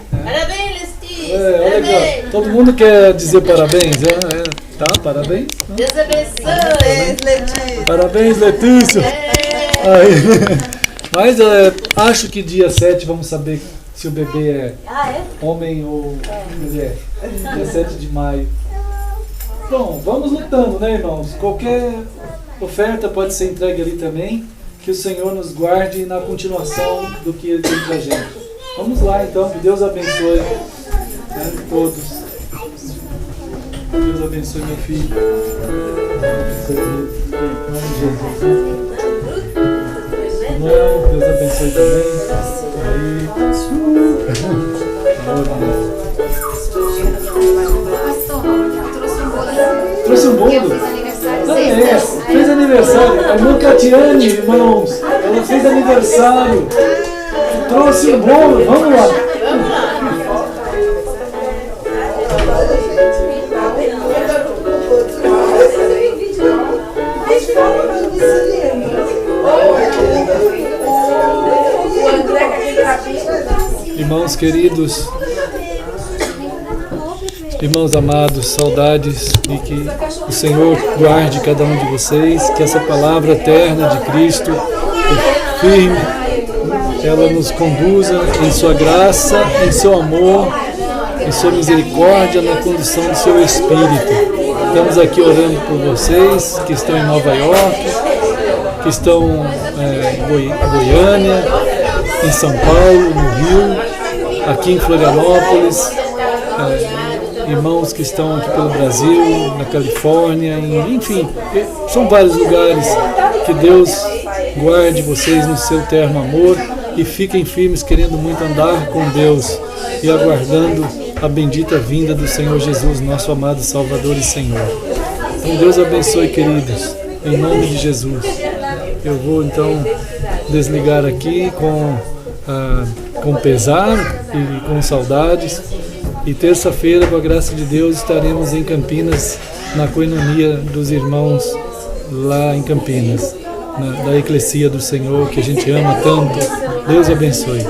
Parabéns, Lestícia! Olha aqui, ó. Todo mundo quer dizer parabéns, Tá, parabéns. Deus abençoe! Parabéns, Letícia! Aí. Mas acho que dia 7 vamos saber se o bebê é homem ou mulher. Dia 7 de maio. Bom, vamos lutando, né, irmãos? Qualquer oferta pode ser entregue ali também. Que o Senhor nos guarde na continuação do que Ele tem pra gente. Vamos lá, então. Que Deus abençoe, né, todos. Deus abençoe meu filho. Em nome de Jesus. Samuel, Deus abençoe também. Trouxe um bolo? Fez aniversário. A irmã Catiane, irmãos, ela fez aniversário. Trouxe um bolo, vamos lá. Irmãos queridos, Irmãos amados, saudades, e que o Senhor guarde cada um de vocês, que essa palavra eterna de Cristo, firme, ela nos conduza em sua graça, em seu amor, em sua misericórdia, na condução do seu Espírito. Estamos aqui orando por vocês que estão em Nova York, que estão em Goiânia, em São Paulo, no Rio, aqui em Florianópolis, irmãos que estão aqui pelo Brasil, na Califórnia, enfim, são vários lugares. Que Deus guarde vocês no seu terno amor e fiquem firmes, querendo muito andar com Deus e aguardando a bendita vinda do Senhor Jesus, nosso amado Salvador e Senhor. Então Deus abençoe, queridos, em nome de Jesus. Eu vou então desligar aqui com pesar e com saudades. E terça-feira, com a graça de Deus, estaremos em Campinas, na coinonia dos irmãos lá em Campinas, da Eclesia do Senhor, que a gente ama tanto. Deus abençoe.